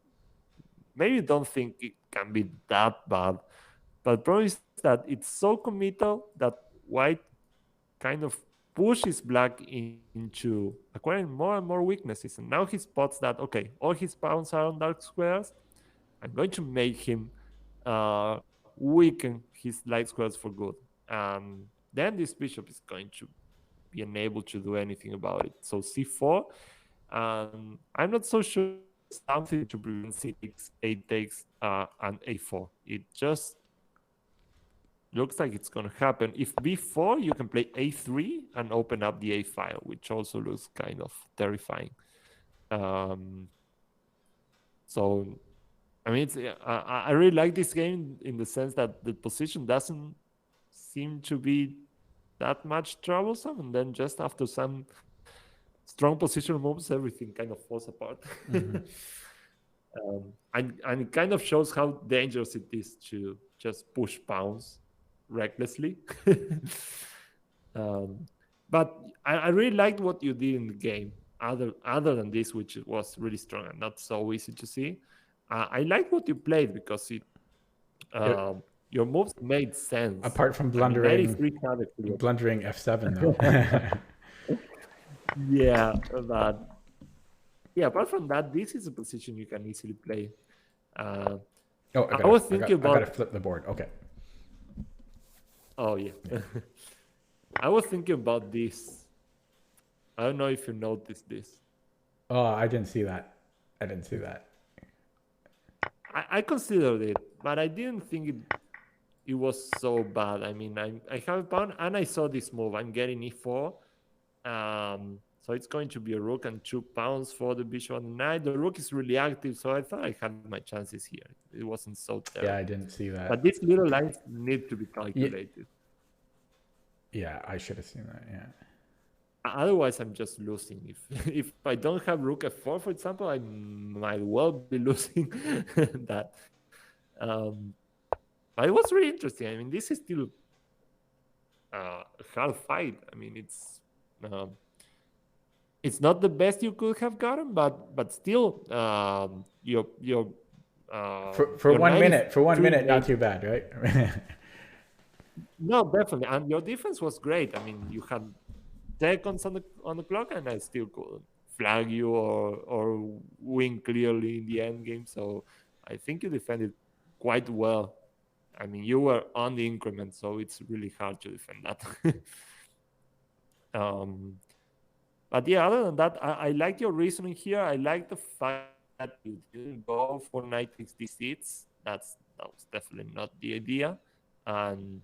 maybe you don't think it can be that bad, but the problem is that it's so committal that white kind of pushes black into acquiring more and more weaknesses. And now he spots that, okay, all his pawns are on dark squares. I'm going to make him weaken his light squares for good. And then this bishop is going to be unable to do anything about it. So c4, I'm not so sure something to prevent c6, a takes, and a4. It just looks like it's going to happen. If b4, you can play a3 and open up the a file, which also looks kind of terrifying. So, I mean, I really like this game in the sense that the position doesn't seem to be that much troublesome, and then just after some strong positional moves, everything kind of falls apart. And it kind of shows how dangerous it is to just push pawns recklessly. But I really liked what you did in the game, other than this, which was really strong and not so easy to see. I like what you played because your moves made sense. Apart from blundering f7 though. Yeah, but apart from that, this is a position you can easily play. I was thinking about. I gotta flip the board. Okay. Oh yeah. I was thinking about this. I don't know if you noticed this. Oh, I didn't see that. I considered it, but I didn't think it was so bad. I mean, I have a pawn and I saw this move. I'm getting e4. So it's going to be a rook and 2 pawns for the bishop and the knight. The rook is really active, so I thought I had my chances here. It wasn't so terrible. Yeah, I didn't see that. But these little lines need to be calculated. Yeah, I should have seen that, yeah. Otherwise, I'm just losing. If I don't have rook f4, for example, I might well be losing that. But it was really interesting. I mean, this is still a hard fight. I mean, it's not the best you could have gotten, but still, for 1 minute, not too bad, right? No, definitely, and your defense was great. I mean, you had seconds on the clock, and I still couldn't flag you or win clearly in the end game. So I think you defended quite well. I mean, you were on the increment, so it's really hard to defend that. But yeah, other than that, I like your reasoning here. I like the fact that you didn't go for knight takes d6. That was definitely not the idea. And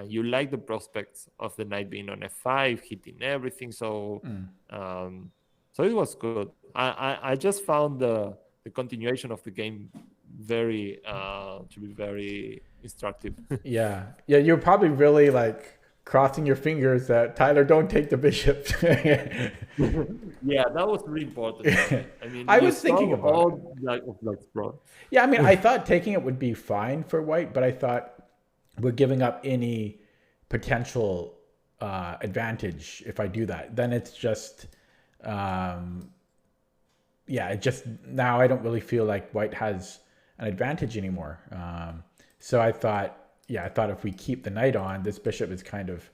you like the prospects of the knight being on f5, hitting everything. So so it was good. I just found the continuation of the game to be very instructive. Yeah, you're probably really like crossing your fingers that Tyler don't take the bishop. Yeah, that was really important. I mean, I was thinking about Yeah, I mean, I thought taking it would be fine for white, but I thought we're giving up any potential advantage if I do that. Then it's just, it just now I don't really feel like white has an advantage anymore. So I thought if we keep the knight on, this bishop is kind of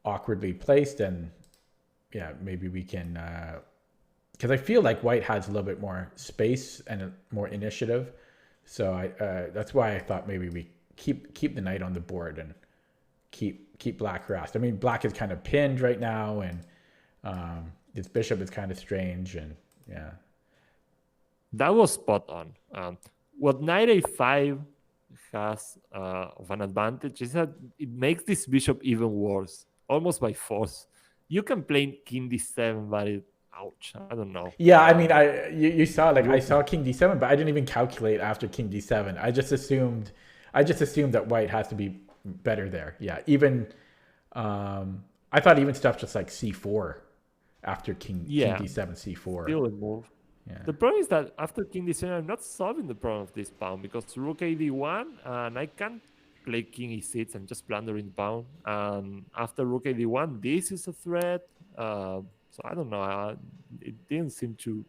awkwardly placed, and maybe we can, because I feel like white has a little bit more space and more initiative. So that's why I thought maybe we keep the knight on the board and keep black harassed. I mean, black is kind of pinned right now, and this bishop is kind of strange, and that was spot on. What knight a5 has of an advantage is that it makes this bishop even worse, almost by force. You can play king d7, but ouch, I don't know. Yeah, I mean, you saw, like, I saw king d7, but I didn't even calculate after king d7. I just assumed that white has to be better there. Yeah, even I thought even stuff just like c4 after king d7, c4. Still a move. Yeah. The problem is that after king d7, I'm not solving the problem of this pawn, because rook a d1, and I can't play king e6 and just blundering pawn. And after rook a d1, this is a threat. So I don't know. It didn't seem to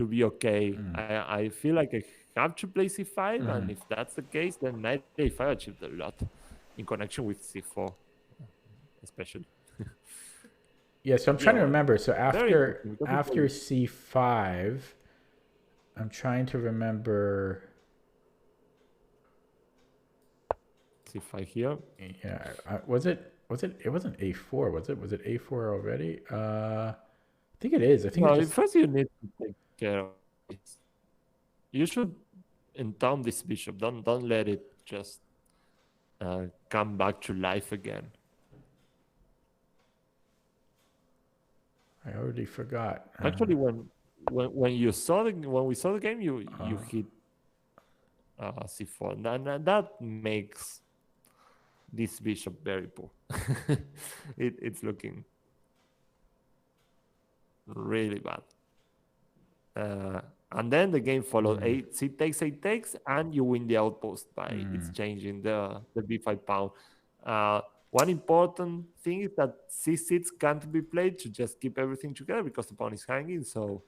be okay. I feel like I have to play c5, and if that's the case, then knight a5 achieved a lot in connection with c4, especially. Yeah, so I'm trying to remember. So after c5, I'm trying to remember. c5 here. Yeah, was it? It wasn't a4, was it? Was it a4 already? I think it is. I think. First you need to take care of You should entomb this bishop. Don't let it just come back to life again. I already forgot. Actually, when we saw the game, you hit c4. That makes this bishop very poor. It's looking really bad. And then the game followed c takes, and you win the outpost by exchanging the b5 pawn. One important thing is that c6 can't be played to just keep everything together because the pawn is hanging. So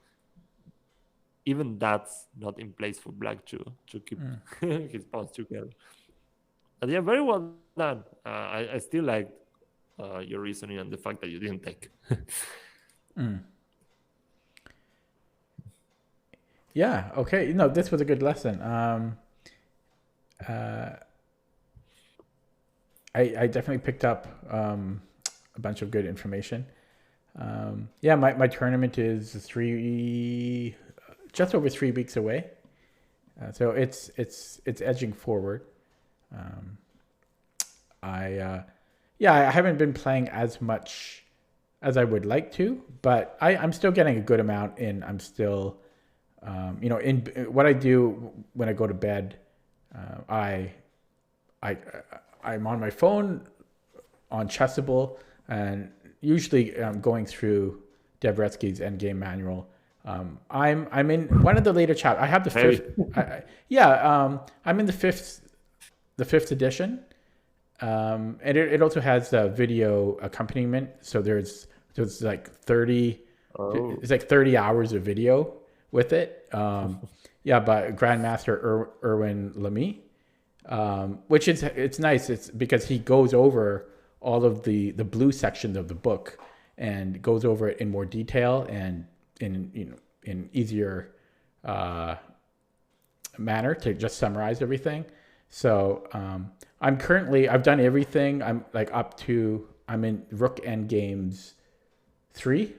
even that's not in place for black to keep his pawns together. But yeah, very well done. I still like your reasoning and the fact that you didn't take. Yeah. Okay. No, this was a good lesson. I definitely picked up a bunch of good information. Yeah, my tournament is just over 3 weeks away, so it's edging forward. I haven't been playing as much as I would like to, but I'm still getting a good amount in. I'm still, in what I do when I go to bed, I'm on my phone on Chessable, and usually going through Dvoretsky's Endgame Manual. I'm in one of the later chapters. I have the fifth. I'm in the fifth edition, and it also has the video accompaniment. So there's like 30. It's like 30 hours of video with it. By Grandmaster Erwin Lamy. Which it's nice. It's because he goes over all of the blue sections of the book and goes over it in more detail and in easier manner to just summarize everything. So I've done everything. I'm in Rook Endgames 3,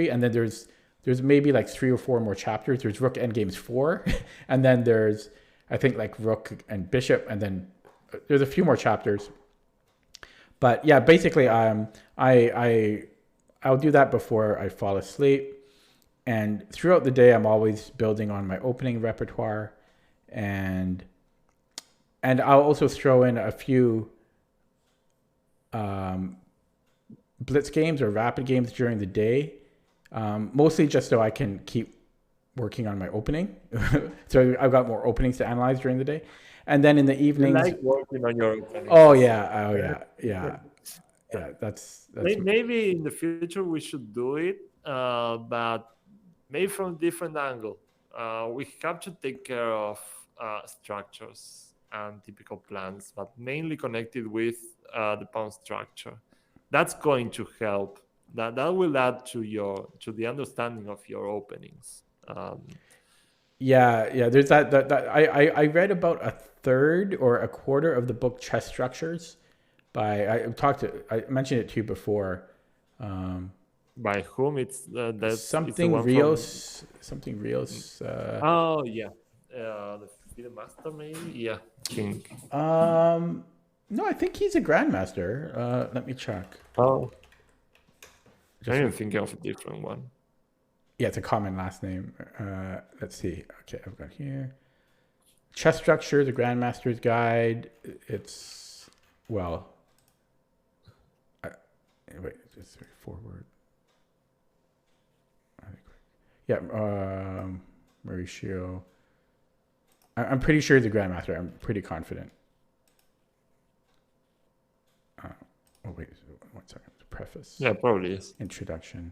and then there's maybe like 3 or 4 more chapters. There's Rook Endgames 4, and then there's I think like Rook and Bishop, and then there's a few more chapters. But yeah, basically, I'll do that before I fall asleep, and throughout the day, I'm always building on my opening repertoire, and I'll also throw in a few blitz games or rapid games during the day, mostly just so I can keep working on my opening. So I've got more openings to analyze during the day. And then in the evenings, you like working on your opening. Yeah. That's maybe in the future we should do it, but maybe from a different angle. We have to take care of structures and typical plans, but mainly connected with the pawn structure. That's going to help. That will add to the understanding of your openings. There's that I read about a third or a quarter of the book Chess Structures I mentioned it to you before. By whom? It's something Rios. Something Rios. The FIDE master, maybe. Yeah, King. No, I think he's a grandmaster. Let me check. Oh, I am thinking of a different one. Yeah, it's a common last name. Let's see. Okay, I've got here. Chess Structure, the Grandmaster's Guide. It's, well, wait, just forward. Yeah, Mauricio. I'm pretty sure he's a Grandmaster. I'm pretty confident. Wait, 1 second. The preface. Yeah, probably is. Introduction.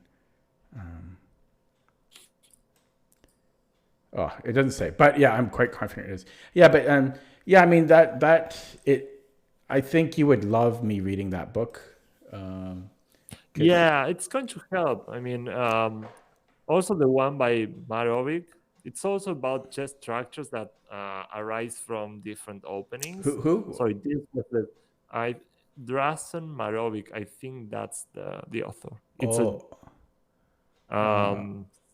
It doesn't say, but yeah, I'm quite confident it is. Yeah, but I mean I think you would love me reading that book. Yeah, it's going to help. I mean, also the one by Marovic. It's also about chess structures that arise from different openings. Who? So this was Drazen Marovic. I think that's the author. It's a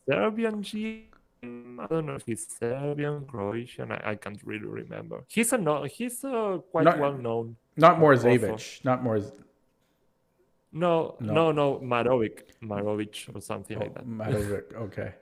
Serbian G. I don't know if he's Serbian, Croatian. I can't really remember. He's quite well known. Not Morozevich. Not Moroz. No, Marovic or something like that. Marovic, okay.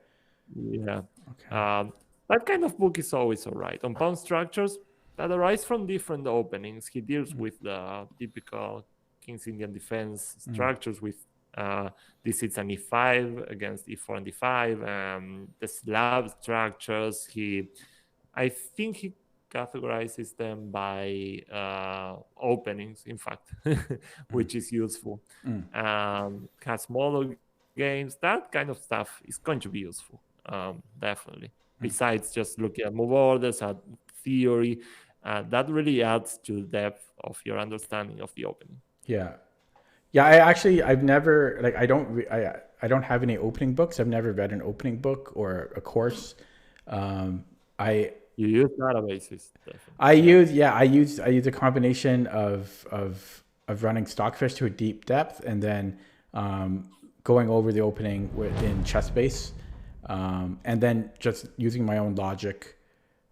Yeah. Okay. That kind of book is always all right. On pawn structures that arise from different openings. He deals with the typical King's Indian defense structures with d6 and e5 against e4 and d5. The Slav structures, I think he categorizes them by openings, in fact, which is useful. Has smaller games. That kind of stuff is going to be useful, definitely. Besides just looking at move orders, at theory, that really adds to the depth of your understanding of the opening. Yeah. I've never, like, I don't have any opening books. I've never read an opening book or a course. You use databases. Definitely. I use a combination of running Stockfish to a deep depth and then going over the opening in ChessBase, and then just using my own logic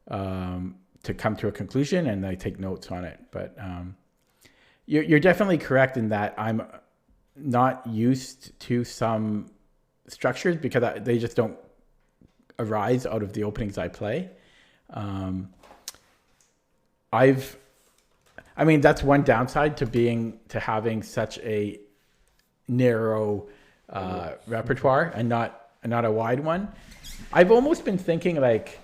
to come to a conclusion, and I take notes on it. But you're definitely correct in that I'm not used to some structures because they just don't arise out of the openings I play. That's one downside to having such a narrow repertoire and not a wide one. I've almost been thinking because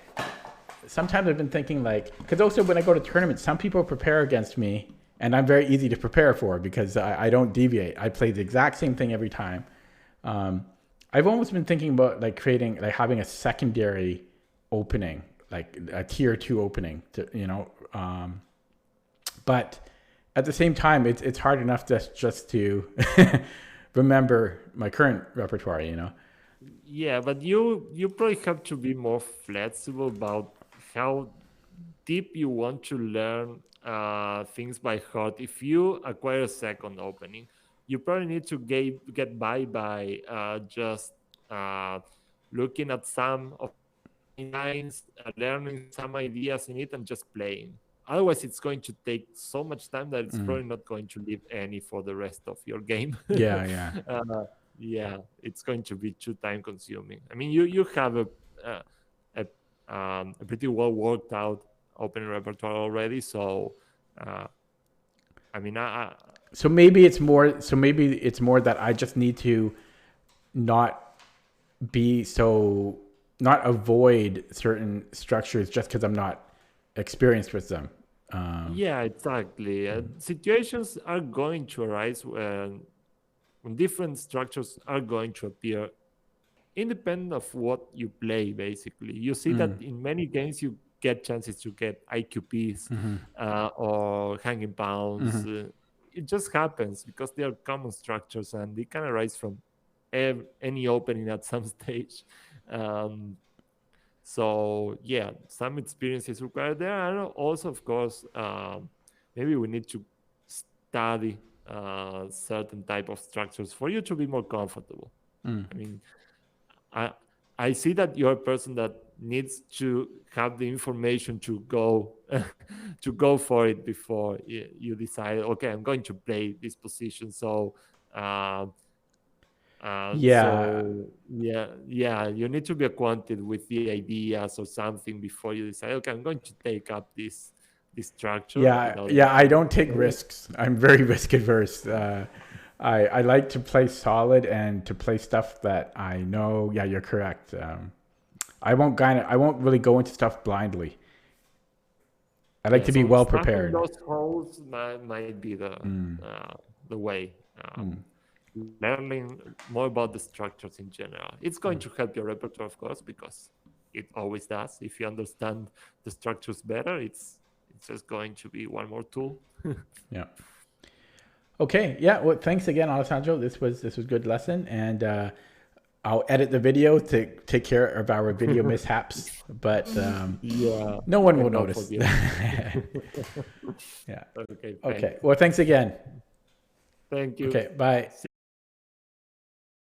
also when I go to tournaments, some people prepare against me and I'm very easy to prepare for because I don't deviate. I play the exact same thing every time. I've almost been thinking about having a secondary opening, like a tier 2 opening but at the same time, it's hard enough just to remember my current repertoire, Yeah, but you probably have to be more flexible about how deep you want to learn things by heart. If you acquire a second opening, you probably need to get by just looking at some of the lines, learning some ideas in it, and just playing. Otherwise, it's going to take so much time that it's probably not going to leave any for the rest of your game. Yeah. Yeah, it's going to be too time consuming. I mean, you have a pretty well worked out opening repertoire already, so so maybe it's more that I just need to not avoid certain structures just because I'm not experienced with them. Yeah, exactly. Situations are going to arise when different structures are going to appear independent of what you play, basically. You see that in many games you get chances to get IQPs or hanging pawns. It just happens because they are common structures and they can arise from any opening at some stage. So yeah, some experience is required there. And also, of course, maybe we need to study certain type of structures for you to be more comfortable. I mean, I see that you're a person that needs to have the information to go for it before you decide, okay, I'm going to play this position. So you need to be acquainted with the ideas or something before you decide, okay, I'm going to take up this structure. I don't take risks. I'm very risk adverse. I like to play solid and to play stuff that I know. Yeah, you're correct. I won't really go into stuff blindly. I like to be well prepared. Those holes might be the way. Learning more about the structures in general. It's going to help your repertoire, of course, because it always does. If you understand the structures better, it's just going to be one more tool. Yeah. Okay. Yeah. Well, thanks again, Alessandro. This was good lesson, and I'll edit the video to take care of our video mishaps, but no one will notice. Yeah. Okay. Okay. Well, thanks again. Thank you. Okay. Bye.